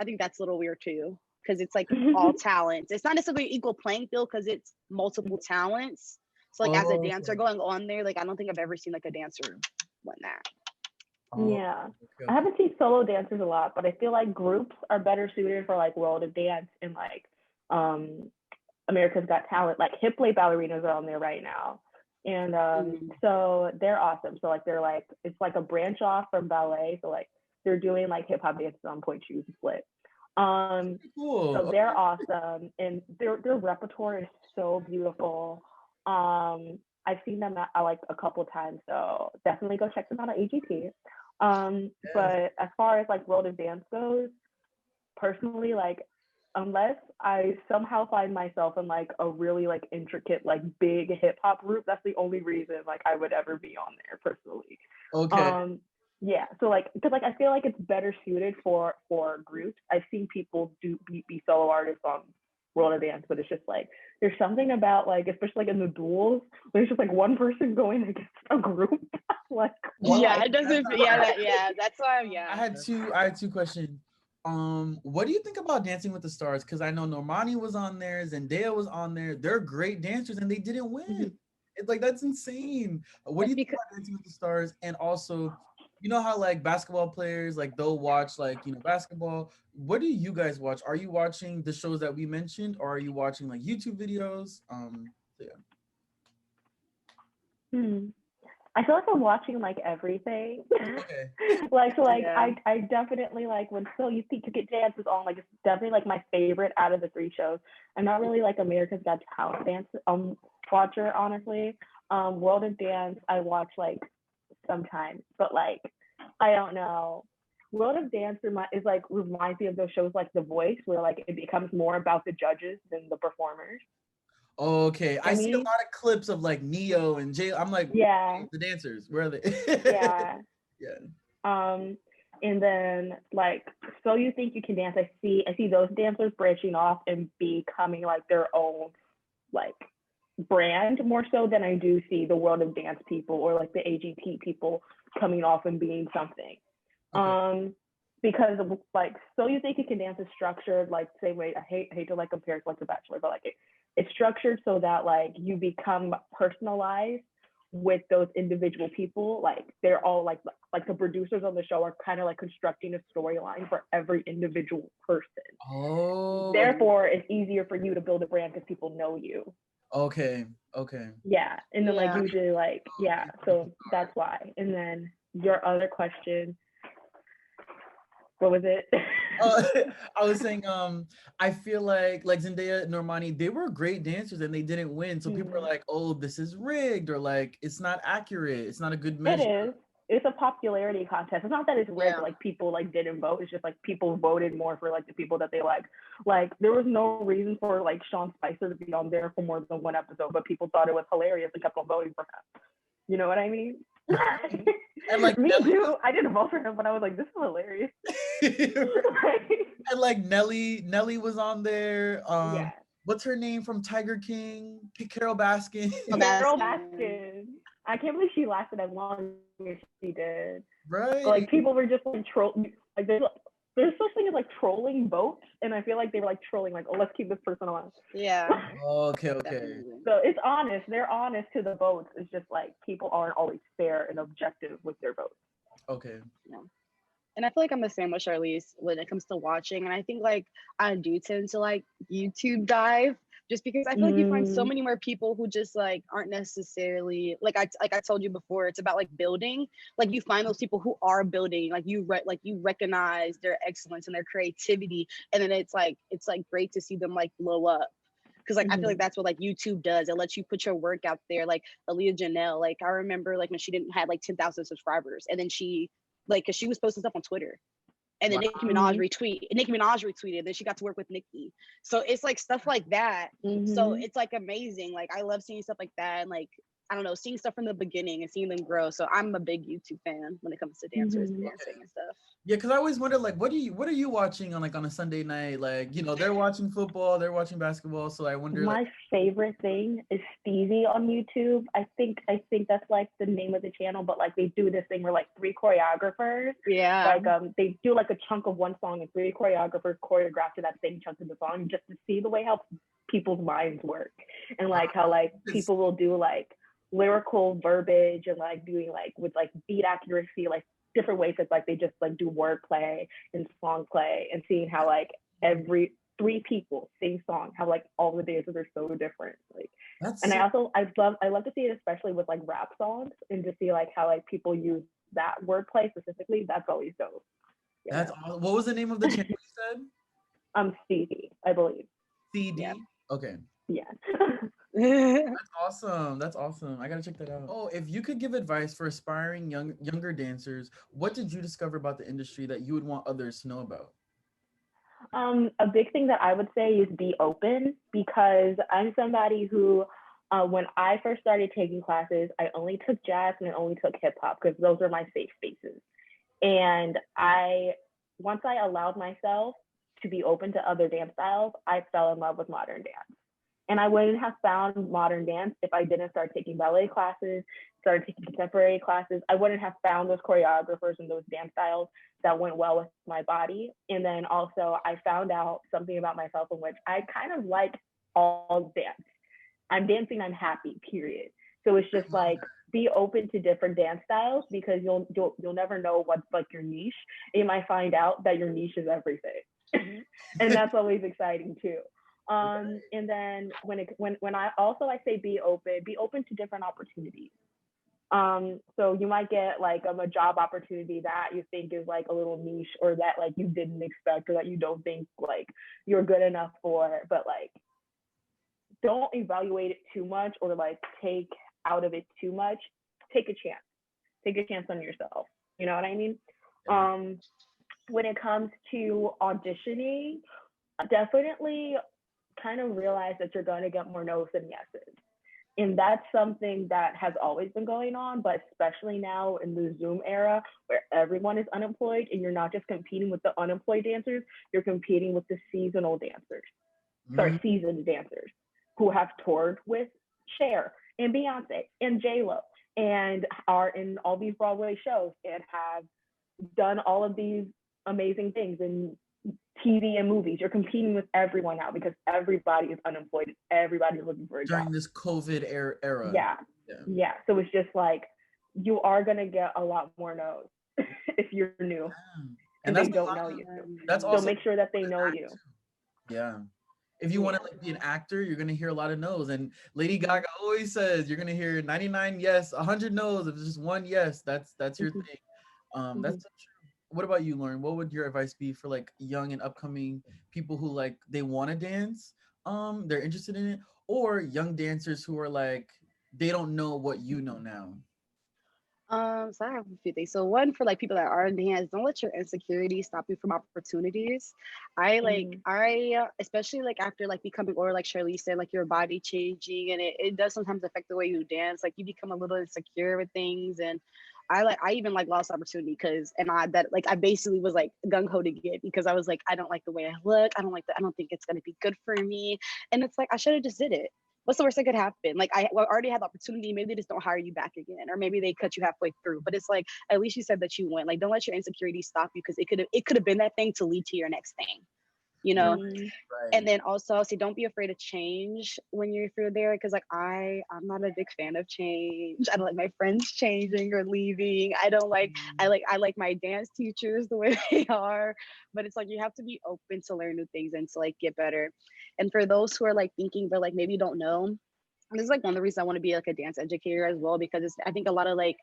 I think that's a little weird too. Because it's like all talents. It's not necessarily equal playing field because it's multiple talents. So like as a Oh, dancer okay. going on there, like I don't think I've ever seen like a dancer win that. Oh, Yeah. okay, I okay. haven't seen solo dancers a lot, but I feel like groups are better suited for like World of Dance and like um America's Got Talent. Like hip play ballerinas are on there right now. And Mm. so they're awesome. So like they're like it's like a branch off from ballet. So like they're doing like hip hop dances on point shoes and split. So Cool. they're awesome and their repertoire is so beautiful. I've seen them at, like a couple of times, so definitely go check them out on AGT. Yes. But as far as like World of Dance goes, personally, like unless I somehow find myself in like a really like intricate, like big hip hop group, that's the only reason like I would ever be on there personally. Okay. Um, yeah, so like because like I feel like it's better suited for groups. I've seen people be solo artists on World of Dance, but it's just like there's something about like especially like in the duels, there's just like one person going against a group. Like Yeah, why? it doesn't. Yeah, that. Yeah, that's why. Yeah. I had two questions. What do you think about Dancing with the Stars? Because I know Normani was on there, Zendaya was on there. They're great dancers and they didn't win. It's like that's insane. What do It's you think because about Dancing with the Stars? And also, you know how like basketball players like they'll watch like basketball. What do you guys watch? Are you watching the shows that we mentioned, or are you watching like YouTube videos? So yeah. Hmm. I feel like I'm watching like everything. Okay. Like so like yeah. I definitely like when So You Think You Could Dance is on, like it's definitely like my favorite out of the three shows. I'm not really like America's Got Talent dance watcher, honestly. World of Dance I watch like sometimes, but like I don't know. World of Dance reminds me of those shows like The Voice, where like it becomes more about the judges than the performers. Okay, For I see a me, lot of clips of like Neo and Jay. I'm like, yeah, the dancers, where are they? yeah. Yeah. Um, and then like So You Think You Can Dance, I see those dancers branching off and becoming like their own like brand more so than I do see the World of Dance people or like the AGT people coming off and being something. Okay. Because of, like So You Think You Can Dance is structured like same way. I hate to like compare it to like The Bachelor, but like it's structured so that like you become personalized with those individual people. Like they're all like the producers on the show are kind of like constructing a storyline for every individual person. Oh, Therefore, it's easier for you to build a brand because people know you. okay. Okay. Yeah, and then like Yeah. usually like yeah, so that's why. And then your other question, what was it? Uh, I was saying, I feel like Zendaya, Normani, they were great dancers and they didn't win. So people are Mhm. like, oh, this is rigged, or like it's not accurate. It's not a good It measure. is. It's a popularity contest. It's not that it's rigged. Yeah. Like people like didn't vote. It's just like people voted more for like the people that they like. Like there was no reason for like Sean Spicer to be on there for more than one episode, but people thought it was hilarious and kept on voting for him. You know what I mean? And like Me Nelly too. I didn't vote for him, but I was like, this is hilarious. and like Nelly was on there. Yeah. What's her name from Tiger King? Carol Baskin. Oh, Carol Baskin. Baskin. I can't believe she lasted as long as she did. Right. Like people were just like like there's such thing as like trolling votes, and I feel like they were like trolling like, oh, let's keep this person on. Yeah. Okay, okay. Definitely. So it's honest. They're honest to the votes. It's just like people aren't always fair and objective with their votes. Okay. Yeah. And I feel like I'm the same with Charlese when it comes to watching. And I think like I do tend to like YouTube dive just because I feel like you find so Mm, many more people who just like aren't necessarily like I told you before, it's about like building. Like you find those people who are building, like like you recognize their excellence and their creativity. And then it's like great to see them like blow up. Cause like I feel like mm-hmm. that's what like YouTube does. It lets you put your work out there. Like Aaliyah Janelle, like I remember like when she didn't have like 10,000 subscribers, and then she like because she was posting stuff on Twitter, And then Wow. Nicki Minaj retweeted, then she got to work with Nicki. So it's like stuff like that. So it's like amazing. Like I love seeing stuff like that, and like I don't know, seeing stuff from the beginning and seeing them grow. So I'm a big YouTube fan when it comes to dancers and dancing and stuff. Yeah, because I always wonder, like, what are you watching on like on a Sunday night? Like, you know, they're watching football, they're watching basketball. So I wonder. My favorite thing is Stevie on YouTube. I think that's like the name of the channel, but like they do this thing where like 3 choreographers, like they do like a chunk of one song and 3 choreographers choreograph to that same chunk of the song, just to see the way how people's minds work, and like how like people will do like lyrical verbiage and like doing like with like beat accuracy, like different ways that like they just like do wordplay and song play, and seeing how like every 3 people sing song, how like all the dances are so different. Like and I love to see it, especially with like rap songs, and to see like how like people use that wordplay specifically. That's always dope. That's awesome. What was the name of the channel you said? Stevie, I believe. CD. Yeah. Okay. Yeah. That's awesome. That's awesome. I gotta check that out. Oh, if you could give advice for aspiring younger dancers, what did you discover about the industry that you would want others to know about? A big thing that I would say is be open, because I'm somebody who, when I first started taking classes, I only took jazz and I only took hip hop because those are my safe spaces. And once I allowed myself to be open to other dance styles, I fell in love with modern dance. And I wouldn't have found modern dance if I didn't start taking ballet classes, started taking contemporary classes. I wouldn't have found those choreographers and those dance styles that went well with my body. And then also I found out something about myself in which I kind of like all dance. I'm dancing, I'm happy, period. So it's just like, be open to different dance styles, because you'll never know what's like your niche. And you might find out that your niche is everything. And that's always exciting too. And then when I say be open to different opportunities. So you might get like a job opportunity that you think is like a little niche, or that like you didn't expect, or that you don't think like you're good enough for, but like don't evaluate it too much, or like take out of it too much. Take a chance on yourself. You know what I mean? When it comes to auditioning, definitely kind of realize that you're going to get more no's than yeses. And that's something that has always been going on, but especially now in the Zoom era where everyone is unemployed, and you're not just competing with the unemployed dancers, you're competing with the seasonal dancers, seasoned dancers who have toured with Cher and Beyonce and J-Lo and are in all these Broadway shows and have done all of these amazing things in TV and movies. You're competing with everyone now because everybody is unemployed. Everybody's looking for a job. During this COVID era. Yeah. So it's just like, you are going to get a lot more no's if you're new and they don't know you. That's also, so make sure that they know you. Yeah. If you want to like be an actor, you're going to hear a lot of no's. And Lady Gaga always says you're going to hear 99 yes, 100 no's. If it's just one yes, that's your thing. That's so true. What about you, Lauren? What would your advice be for like young and upcoming people who like they want to dance, they're interested in it, or young dancers who are like they don't know what you know now? So I have a few things. So one, for like people that are in dance, don't let your insecurities stop you from opportunities. I especially like after like becoming, or like Charlese said, like your body changing, and it does sometimes affect the way you dance. Like you become a little insecure with things, and I even like lost opportunity because I basically was like gung ho to get, because I was like, I don't like the way I look. I don't think it's gonna be good for me. And it's like, I should have just did it. What's the worst that could happen? Like I already had the opportunity. Maybe they just don't hire you back again, or maybe they cut you halfway through. But it's like, at least you said that you went. Like, don't let your insecurities stop you, because it could have been that thing to lead to your next thing, you know. Right. And then also, see, don't be afraid of change when you're through there, because like I'm not a big fan of change. I don't like my friends changing or leaving. I like my dance teachers the way they are, but it's like you have to be open to learn new things and to like get better. And for those who are like thinking but like maybe don't know, this is like one of the reasons I want to be like a dance educator as well, because I think a lot of like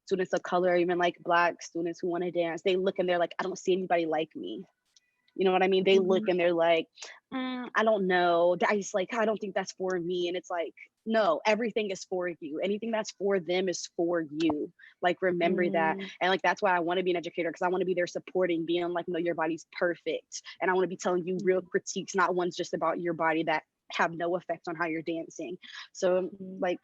students of color, even like Black students who want to dance, they look and they're like, I don't see anybody like me. You know what I mean? They look and they're like, I don't know. I don't think that's for me. And it's like, no, everything is for you. Anything that's for them is for you. Like, remember that. And like, that's why I want to be an educator, because I want to be there supporting, being like, no, your body's perfect. And I want to be telling you real critiques, not ones just about your body that have no effect on how you're dancing. So like,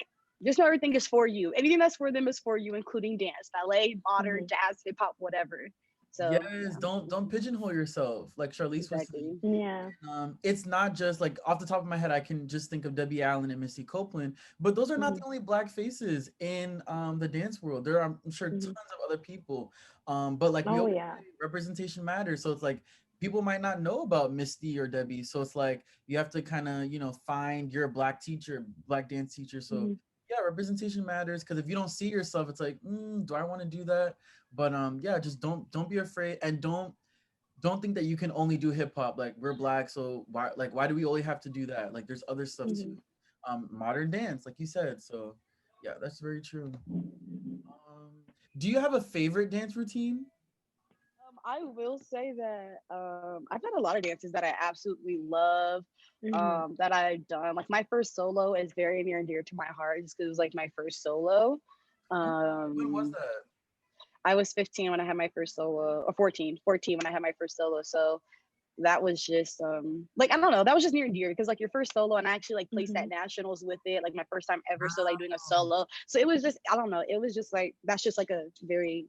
just know everything is for you. Anything that's for them is for you, including dance, ballet, modern, jazz, hip hop, whatever. So Yes, don't pigeonhole yourself, like Charlese was saying. exactly. Yeah. It's not just like off the top of my head, I can just think of Debbie Allen and Missy Copeland, but those are not the only black faces in the dance world. There are, I'm sure, tons of other people. But like we Oh always yeah. say, representation matters. So it's like people might not know about Misty or Debbie. So it's like you have to kind of, find your black teacher, black dance teacher. So yeah, representation matters, because if you don't see yourself, it's like, do I want to do that? But yeah, just don't be afraid, and don't think that you can only do hip hop. Like, we're black, so why do we only have to do that? Like, there's other stuff too. Modern dance, like you said. So yeah, that's very true. Do you have a favorite dance routine? I will say that I've done a lot of dances that I absolutely love, that I've done. Like, my first solo is very near and dear to my heart, just because it was like my first solo. When was Um, that? I was 15 when I had my first solo, or 14 when I had my first solo. So that was just like, I don't know, that was just near and dear, because like your first solo, and I actually like placed at nationals with it, like my first time ever, so like doing a Wow, solo. So it was just, I don't know, it was just like, that's just like a very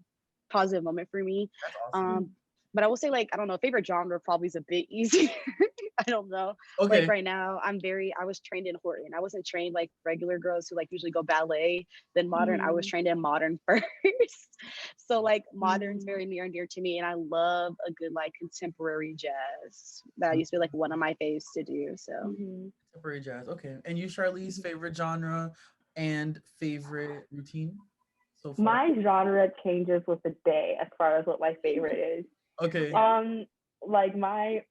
positive moment for me. that's awesome. um but I will say, like, I don't know, favorite genre probably is a bit easy. I don't know. Like, Okay. right now, I was trained in Horton. I wasn't trained like regular girls who like usually go ballet, then modern. I was trained in modern first. So like, modern's very near and dear to me, and I love a good like contemporary jazz. That used to be like one of my faves to do. So Contemporary jazz. Okay. And you, Charlize, favorite genre and favorite routine so far? My genre changes with the day as far as what my favorite is. Okay. Like my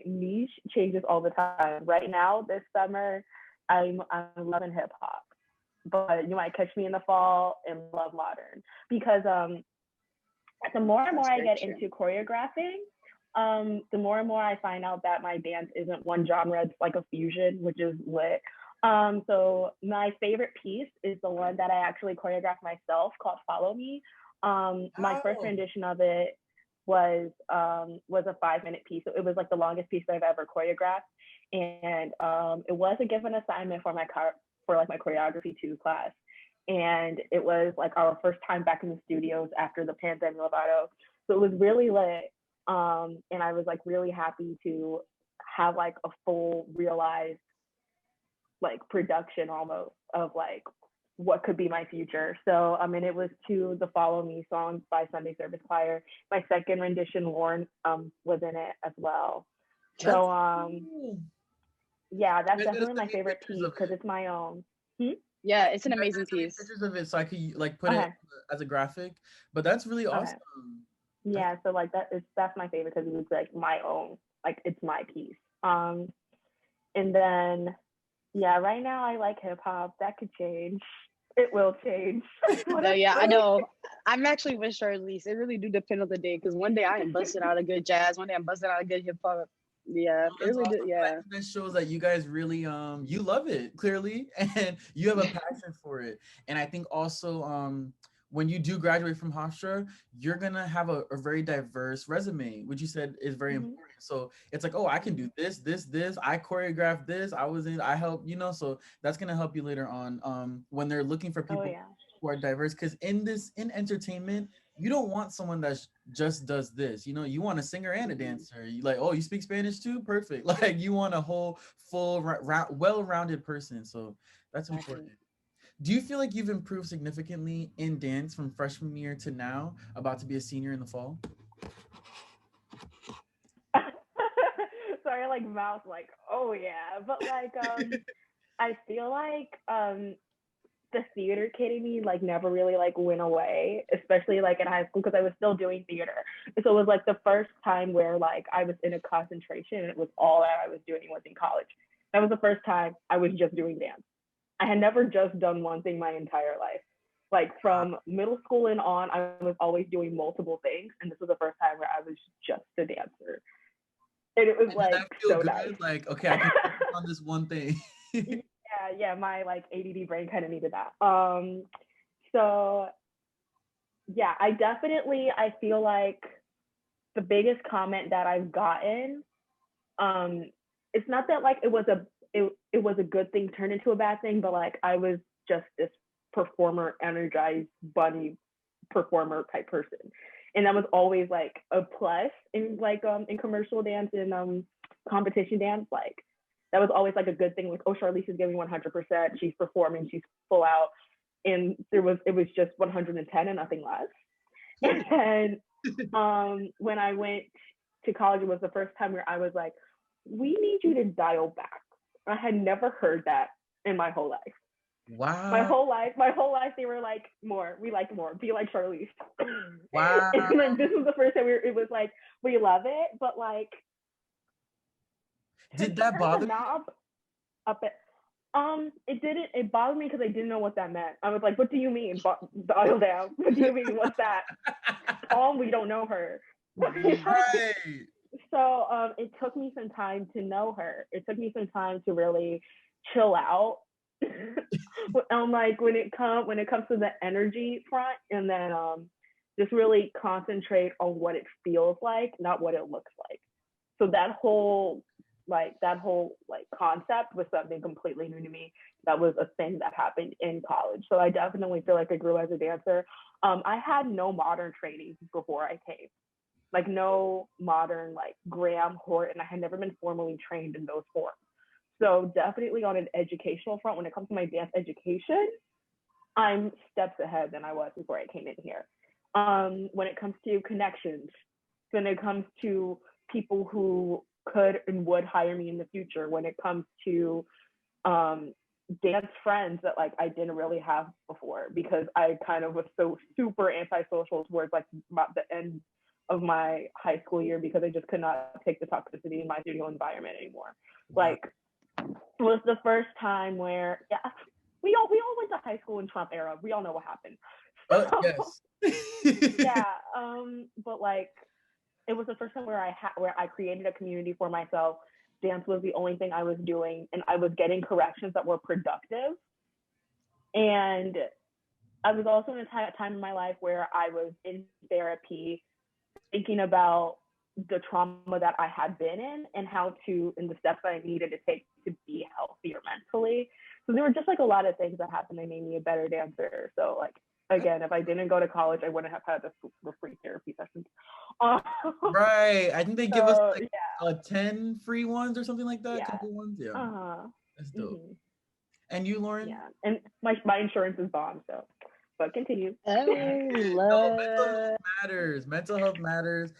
niche changes all the time. Right now, this summer, I'm loving hip hop, but you might catch me in the fall and love modern, because the more and more that's I very get true. into choreographing, the more and more I find out that my dance isn't one genre, it's like a fusion, which is lit. So my favorite piece is the one that I actually choreographed myself, called Follow Me. My first Wow. rendition of it was a 5 minute piece. So it was like the longest piece I've ever choreographed. And it was a given assignment for my choreography 2 class. And it was like our first time back in the studios after the pandemic Lovato. So it was really lit. And I was like really happy to have like a full realized like production almost of like what could be my future. So I mean, it was to the Follow Me song by Sunday Service Choir. My second rendition, Lauren, was in it as well. That's So cool. yeah, You that's guys gotta definitely send my me favorite pictures piece of because it. it's my own. Hmm? Yeah, it's an You guys amazing gotta send me piece. pictures of it so I could like put it Okay. as a graphic. But that's really Okay. awesome. That's Yeah, so like that's my favorite because it's like my own, like it's my piece. Um, and then yeah, right now I like hip hop. That could change. It will change. No, yeah, I Honestly. know. I'm actually with Charlize. It really do depend on the day, because one day I am busting out a good jazz, one day I'm busting out a good hip hop. Yeah, it That's really do. awesome. And I Yeah. think that shows that you guys really you love it clearly and you have a passion for it. And I think also when you do graduate from Hofstra, you're gonna have a very diverse resume, which you said is very Mhm. important. So it's like, oh, I can do this. I choreographed this. I helped, so that's gonna help you later on. When they're looking for Oh people yeah. who are diverse, because in entertainment, you don't want someone that's just does this. You want a singer and a dancer. You like, oh, you speak Spanish too? Perfect. Like, you want a whole full well-rounded person. So that's Exactly. important. Do you feel like you've improved significantly in dance from freshman year to now, about to be a senior in the fall? Sorry, like mouth like, oh yeah. But like I feel like the theater kid in me like never really like went away, especially like in high school because I was still doing theater. So it was like the first time where like I was in a concentration and it was all that I was doing was in college. That was the first time I was just doing dance. I had never just done one thing my entire life. Like from middle school and on, I was always doing multiple things, and this was the first time where I was just a dancer, and it was And did like that feel so nice. good? Like, okay, I can focus on this one thing. Yeah, yeah, my like ADD brain kind of needed that. So yeah, I feel like the biggest comment that I've gotten, it's not that like it was a good thing turned into a bad thing, but like I was just this performer, energized bunny performer type person. And that was always like a plus in like in commercial dance and competition dance. Like that was always like a good thing. Like, oh, Charlese is giving 100%. She's performing. She's full out. And it was just 110 and nothing less. And when I went to college, it was the first time where I was like, we need you to dial back. I had never heard that in my whole life. Wow. My whole life, they were like, more. We like more. Be like Charlese. Wow. And then this was the first time it was like, we love it, but like, did that bother you? It didn't. It bothered me because I didn't know what that meant. I was like, "What do you mean, dial down? What do you mean? What's that?" We don't know her. Right. So it took me some time to know her. It took me some time to really chill out. Like when it comes to the energy front, and then just really concentrate on what it feels like, not what it looks like. So that whole concept was something completely new to me. That was a thing that happened in college. So I definitely feel like I grew as a dancer. I had no modern training before I came, like no modern like Graham, Hort, and I had never been formally trained in those forms. So definitely on an educational front, when it comes to my dance education, I'm steps ahead than I was before I came in here. When it comes to connections, when it comes to people who could and would hire me in the future, when it comes to dance friends that like I didn't really have before, because I kind of was so super antisocial towards like about the end of my high school year, because I just could not take the toxicity in my studio environment anymore. Like it was the first time where we all went to high school in Trump era. We all know what happened. Yes. Yeah, but like it was the first time where I created a community for myself. Dance was the only thing I was doing, and I was getting corrections that were productive. And I was also in a time in my life where I was in therapy, thinking about the trauma that I had been in and and the steps that I needed to take to be healthier mentally. So there were just like a lot of things that happened that made me a better dancer. So like, again, if I didn't go to college, I wouldn't have had the free therapy sessions. Right. I think they give us like 10 free ones or something like that. Yeah. Couple ones. Yeah. That's dope. Mm-hmm. And you, Lauren? Yeah. And my insurance is bombed, so. But continue. Mental health matters. Mental health matters.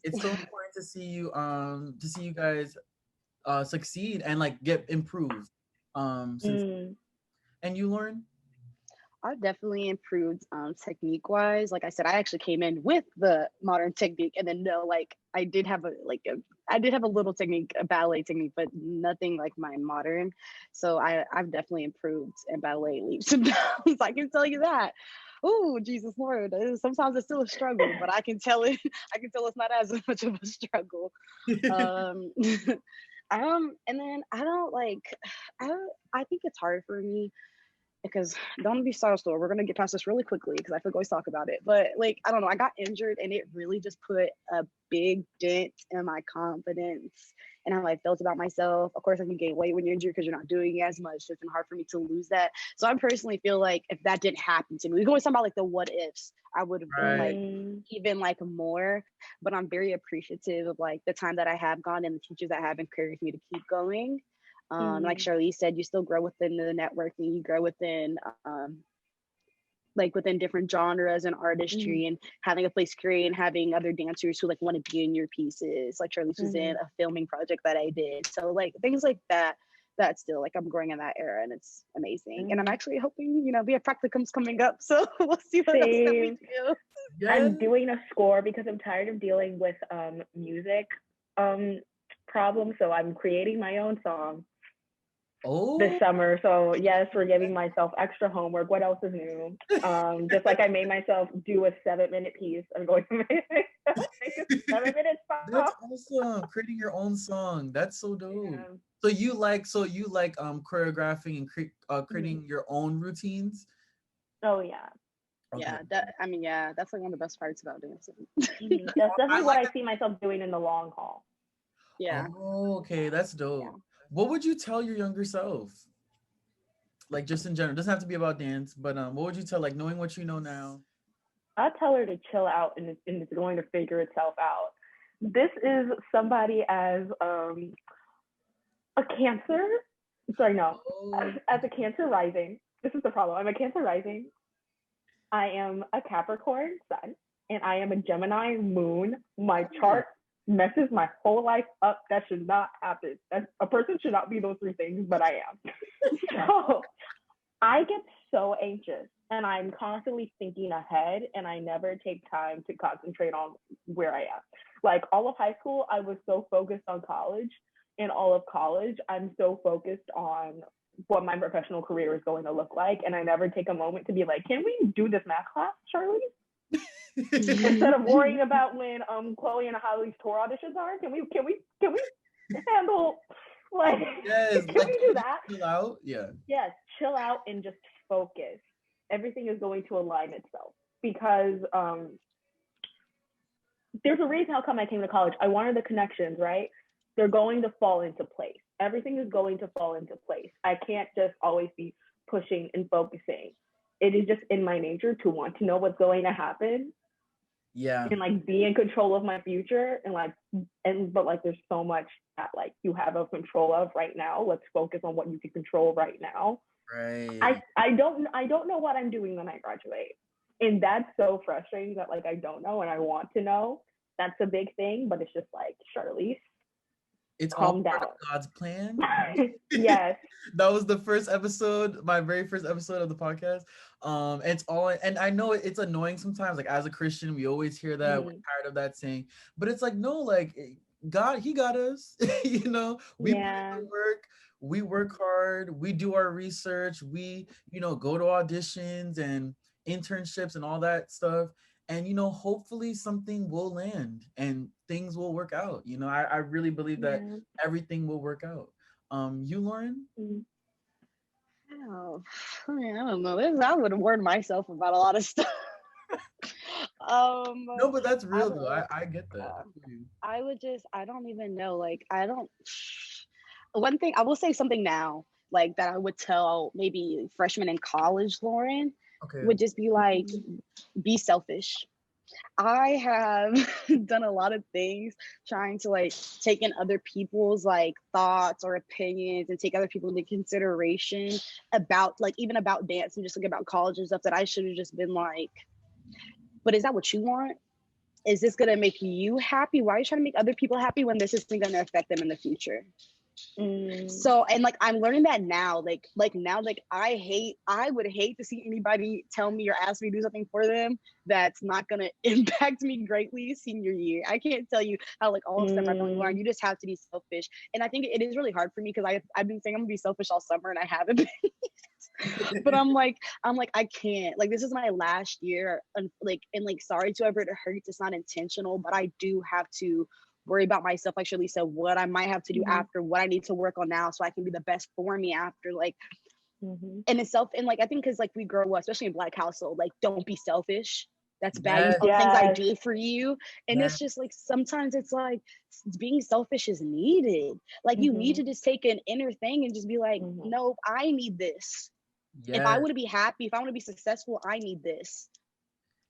It's so important to see you guys succeed and like get improved. And you, Lauren? I've definitely improved technique wise. Like I said, I actually came in with the modern technique, and then I did have a little technique, a ballet technique, but nothing like my modern. So I've definitely improved in ballet leaps and bounds. I can tell you that. Oh, Jesus Lord. Sometimes it's still a struggle, but I can tell it's not as much of a struggle. And then I think it's hard for me, because don't be starstruck. We're gonna get past this really quickly because I could always talk about it. But like, I don't know, I got injured and it really just put a big dent in my confidence and how I felt about myself. Of course, I can gain weight when you're injured because you're not doing as much. It's been hard for me to lose that. So I personally feel like if that didn't happen to me, we're always talking about like the what ifs, I would have been like even like more. But I'm very appreciative of like the time that I have gone and the teachers that have encouraged me to keep going. Like Charlese said, you still grow within the networking, you grow within within different genres and artistry, and having a place to create and having other dancers who like want to be in your pieces. Like Charlese was in a filming project that I did. So like things like that still like I'm growing in that era, and it's amazing. And I'm actually hoping, we have practicums coming up. So we'll see what else that we do. Yeah. I'm doing a score because I'm tired of dealing with music problems. So I'm creating my own song. this Oh, summer. So yes, we're giving myself extra homework. What else is new? Just like I made myself do a 7-minute piece. I'm going to make a 7-minute that's song. awesome. Creating your own song. That's so dope. Yeah. So you like choreographing and Mhm. creating your own routines? Oh yeah. Okay. Yeah, that I mean, yeah, that's like one of the best parts about dancing. That's I definitely what like I that. see myself doing in the long haul. Yeah, Oh, okay, that's yeah. dope. What would you tell your younger self? Like just in general, it doesn't have to be about dance, but what would you tell, like knowing what you know now? I tell her to chill out and it's going to figure itself out. This is somebody as a Cancer. Sorry, no. Oh, As a Cancer rising, this is the problem. I'm a Cancer rising. I am a Capricorn sun, and I am a Gemini moon. My oh, chart messes my whole life up. That should not happen. A person should not be those three things, but I am. So I get so anxious and I'm constantly thinking ahead and I never take time to concentrate on where I am. Like all of high school, I was so focused on college. In all of college, I'm so focused on what my professional career is going to look like. And I never take a moment to be like, can we do this math class, Charlese? Instead of worrying about when Chloe and Holly's tour auditions are, can we handle like yes, can like we can do we just that? chill out? Yeah. Yes, chill out and just focus. Everything is going to align itself because there's a reason how come I came to college. I wanted the connections, right? They're going to fall into place. Everything is going to fall into place. I can't just always be pushing and focusing. It is just in my nature to want to know what's going to happen Yeah. and like be in control of my future but like there's so much that like you have a control of right now. Let's focus on what you can control right now. Right. I don't know what I'm doing when I graduate. And that's so frustrating that like I don't know and I want to know. That's a big thing, but it's just like, Charlese, It's all calm part of down. God's plan. Yes. That was the first episode, my very first episode of the podcast. It's all, and I know it's annoying sometimes. Like as a Christian, we always hear that. We're Mm, tired of that saying, but it's like no, like God, He got us. We put in yeah. the work. We work hard. We do our research. We go to auditions and internships and all that stuff. And hopefully something will land and things will work out. I really believe that Yeah. everything will work out. You, Lauren? Mm. Oh, I mean, I don't know. I would warn myself about a lot of stuff. um, No, but that's I real would, though. I get that. uh, I feel you. I would just, I don't even know. Like, I don't. One thing I will say something now, like that I would tell maybe freshmen in college, Lauren, Okay. would just be like, be selfish. I have done a lot of things trying to like take in other people's like thoughts or opinions and take other people into consideration about like even about dance and just like about college and stuff that I should have just been like, but is that what you want? Is this gonna make you happy? Why are you trying to make other people happy when this isn't gonna affect them in the future? Mm. So and like I'm learning that now, like now, like I would hate to see anybody tell me or ask me to do something for them that's not gonna impact me greatly senior year. I can't tell you how like all of summer I've only learned Mm. you just have to be selfish. And I think it is really hard for me because I've been saying I'm gonna be selfish all summer and I haven't been. But I'm like I can't. Like this is my last year and sorry to ever it hurts. It's not intentional, but I do have to worry about myself, like Shirley said, what I might have to do Mm-hmm. after, what I need to work on now so I can be the best for me after. Like, Mm-hmm. and it's self, and like, I think because like we grow up, especially in Black household, like, don't be selfish. That's bad. Yes, All the things I Yes. do for you. And yes, it's just like sometimes it's like being selfish is needed. Like, you need Mm-hmm. to just take an inner thing and just be like, Mm-hmm. nope, I need this. If I yes, want to be happy, if I want to be successful, I need this.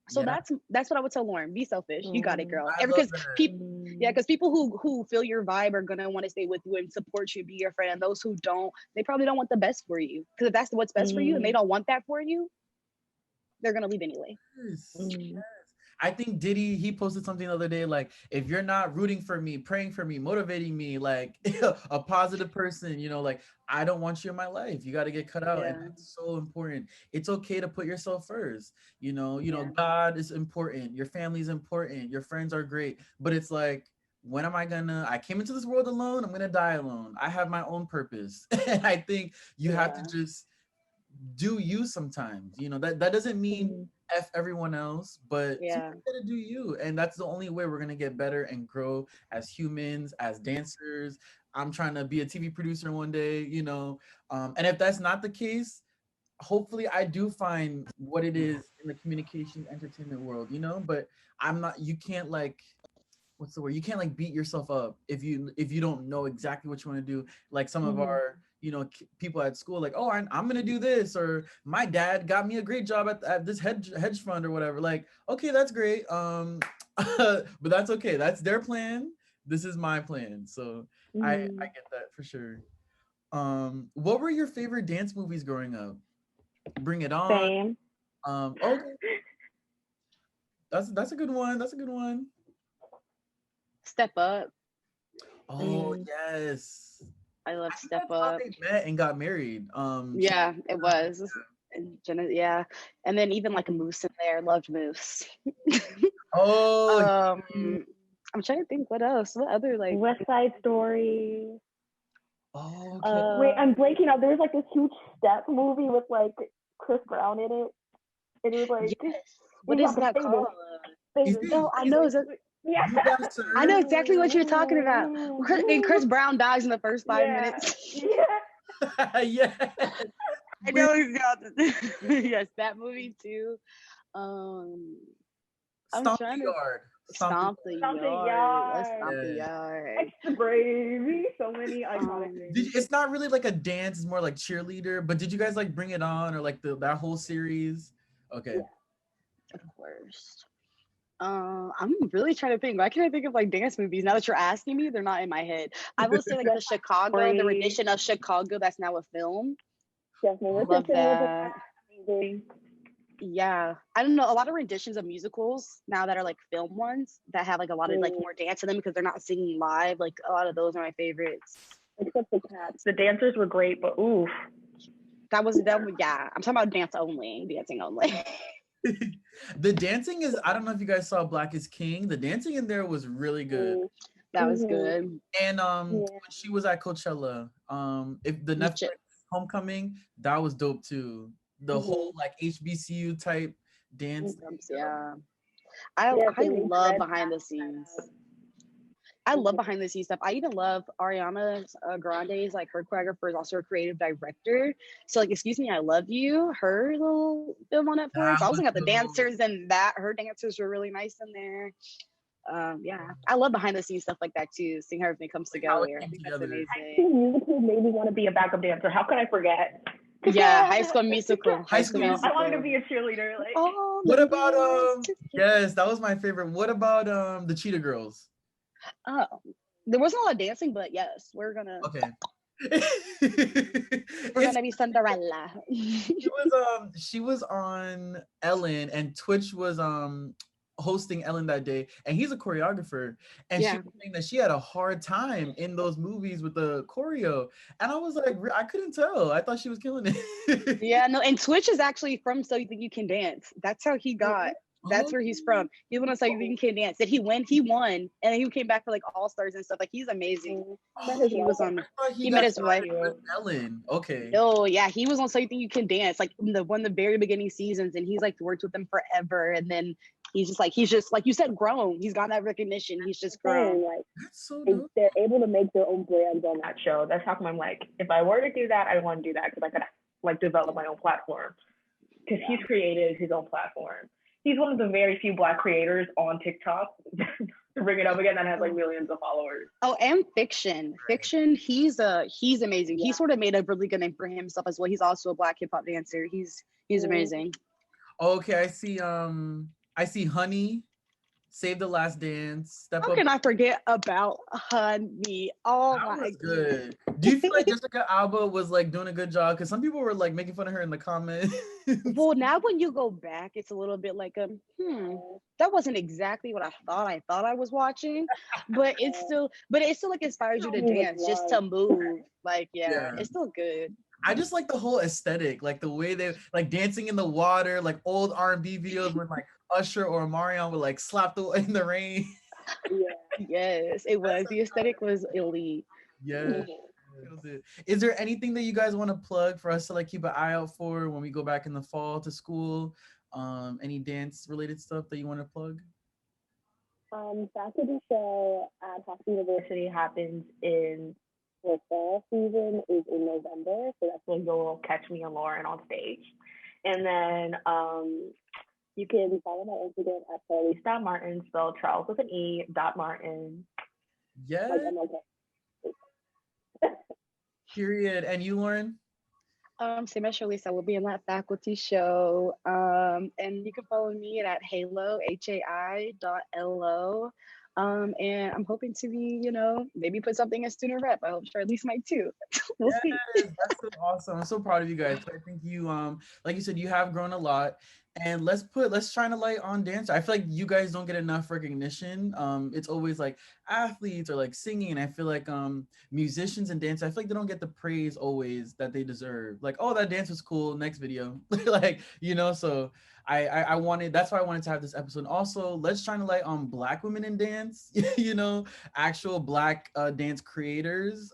So yeah. that's what I would tell Lauren. Be selfish. You got it, Mm-hmm. girl. I love Because that. people, yeah, Mm-hmm. because people who feel your vibe are gonna want to stay with you and support you, be your friend. And those who don't, they probably don't want the best for you. Because if that's what's best for you, and they don't want that for you, they're gonna leave anyway. Yes. Mm-hmm. I think Diddy, he posted something the other day like, if you're not rooting for me, praying for me, motivating me, like a positive person, like I don't want you in my life. You got to get cut out, and Yeah, that's so important. It's okay to put yourself first. yeah, God is important, your family is important, your friends are great, but it's like when am I came into this world alone, I'm gonna die alone. I have my own purpose. And I think you have to just do you sometimes. That doesn't mean F everyone else, but Yeah. sometimes you gotta do you. And that's the only way we're gonna get better and grow as humans, as dancers. I'm trying to be a TV producer one day. And if that's not the case, hopefully I do find what it is in the communications entertainment world. But you can't like what's the word? You can't like beat yourself up if you don't know exactly what you want to do. Like some of our people at school, like, oh, I'm gonna do this, or my dad got me a great job at this hedge fund or whatever. Like, okay, that's great. But that's okay. That's their plan. This is my plan. So I get that for sure. What were your favorite dance movies growing up? Bring It On. Same. Okay, that's a good one. That's a good one. Step Up. Oh yes. I love I think Step that's how Up. they met and got married. Yeah, it was. And yeah, and then even like a Moose in there. Loved Moose. Oh, I'm trying to think what else. What other like West Side Story. okay. Wait, I'm blanking out. There was like this huge Step movie with like Chris Brown in it. And it was like, yes. What is that called? No, I know. Yeah. I know exactly what you're talking about. And Chris Brown dies in the first 5 minutes. Yeah. Yeah. I know yes, that movie too. Stomp trying the to yard. Stomp the Yard. Let's Stomp the Yard. Extra Gravy. So many iconic things. It's not really like a dance, it's more like cheerleader. But did you guys like Bring It On or like that whole series? Okay. Yeah. Of course. I'm really trying to think. Why can't I think of like dance movies? Now that you're asking me, they're not in my head. I will say like the Chicago, the rendition of Chicago that's now a film. Definitely. Love that. Yeah, I don't know, a lot of renditions of musicals now that are like film ones that have like a lot of like more dance in them because they're not singing live. Like a lot of those are my favorites. Except the Cats. The dancers were great, but oof. That was yeah. I'm talking about dancing only. The dancing is, I don't know if you guys saw Black is King. The dancing in there was really good. That was good. And when she was at Coachella, if the Netflix Homecoming, that was dope too. The whole like HBCU type dance. Yeah. I love behind the scenes. I love behind the scenes stuff. I even love Ariana Grande's, like her choreographer is also a creative director. So like, Excuse Me, I Love You, her little film on Netflix. I was looking at the dancers and her dancers were really nice in there. Yeah, I love behind the scenes stuff like that too. Seeing how everything comes together. I think that's amazing. Musical made me want to be a backup dancer. How could I forget? Yeah, High School Musical. High School Musical. I wanted to be a cheerleader. Like, what about yes, that was my favorite. What about the Cheetah Girls? Oh, there wasn't a lot of dancing, but yes, we're gonna. Okay. We're gonna be Cinderella. She was on Ellen, and Twitch was hosting Ellen that day, and he's a choreographer, and she was saying that she had a hard time in those movies with the choreo, and I was like, I couldn't tell. I thought she was killing it. Yeah, no, and Twitch is actually from So You Think You Can Dance. That's how he got. That's where he's from. He went on So You Think You Can Dance. Did he win? He won, and then he came back for like All Stars and stuff. Like he's amazing. He was on. He met his wife. Ellen. Okay. Oh yeah, he was on So You Think You Can Dance, like one of the very beginning seasons, and he's like worked with them forever, and then he's just like you said, grown. He's got that recognition. He's just grown. Like, that's so dope. They're able to make their own brands on that show. That's how come I'm like, if I were to do that, I want to do that because I could like develop my own platform. Because he's created his own platform. He's one of the very few Black creators on TikTok, to bring it up again, that has like millions of followers. Oh, and Fiction, he's amazing. He sort of made a really good name for himself as well. He's also a Black hip hop dancer. He's amazing. Okay, I see Honey, Save the Last Dance, Step Up. How can I forget about Honey? Oh my god. Good. Do you feel like Jessica Alba was like doing a good job? Because some people were like making fun of her in the comments. Well, now when you go back, it's a little bit like that wasn't exactly what I thought I was watching, but it's still like inspires you to dance, just to move. Like it's still good. I just like the whole aesthetic, like the way they like dancing in the water, like old R&B videos when like Usher or Marion would like slap in the rain. Yes, it That's was. The aesthetic was elite. yeah. Kills it. Is there anything that you guys want to plug for us to like keep an eye out for when we go back in the fall to school? Any dance related stuff that you want to plug? Faculty show at Hofstra University happens in the fall season is in November, so that's when you'll catch me and Lauren on stage. And then you can follow my Instagram at Charlese.Martin, spelled Charles with an E, dot Martin, like Yeah. MLK. Period. And you, Lauren? Same as Charlese, I will be in that faculty show. And you can follow me at Halo, HAI.LO. And I'm hoping to be, maybe put something in student rep. I hope Charlese might too. We'll see. Yes, that's so awesome. I'm so proud of you guys. I think you like you said, you have grown a lot. And let's shine a light on dance. I feel like you guys don't get enough recognition. It's always like athletes or like singing. And I feel like musicians and dance, I feel like they don't get the praise always that they deserve. Like, oh, that dance was cool. Next video. Like, so I wanted, that's why I wanted to have this episode. Also, let's shine a light on Black women in dance, actual Black dance creators,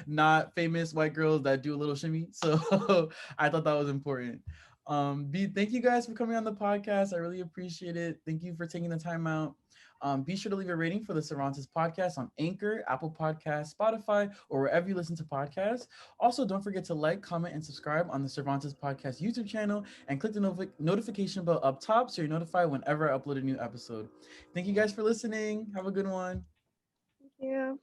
not famous white girls that do a little shimmy. So I thought that was important. Thank you guys for coming on the podcast. I really appreciate it. Thank you for taking the time out. Be sure to leave a rating for the Cervantes podcast on Anchor, Apple Podcasts, Spotify, or wherever you listen to podcasts. Also, don't forget to like, comment, and subscribe on the Cervantes podcast YouTube channel and click the notification bell up top so you're notified whenever I upload a new episode. Thank you guys for listening. Have a good one. Thank you.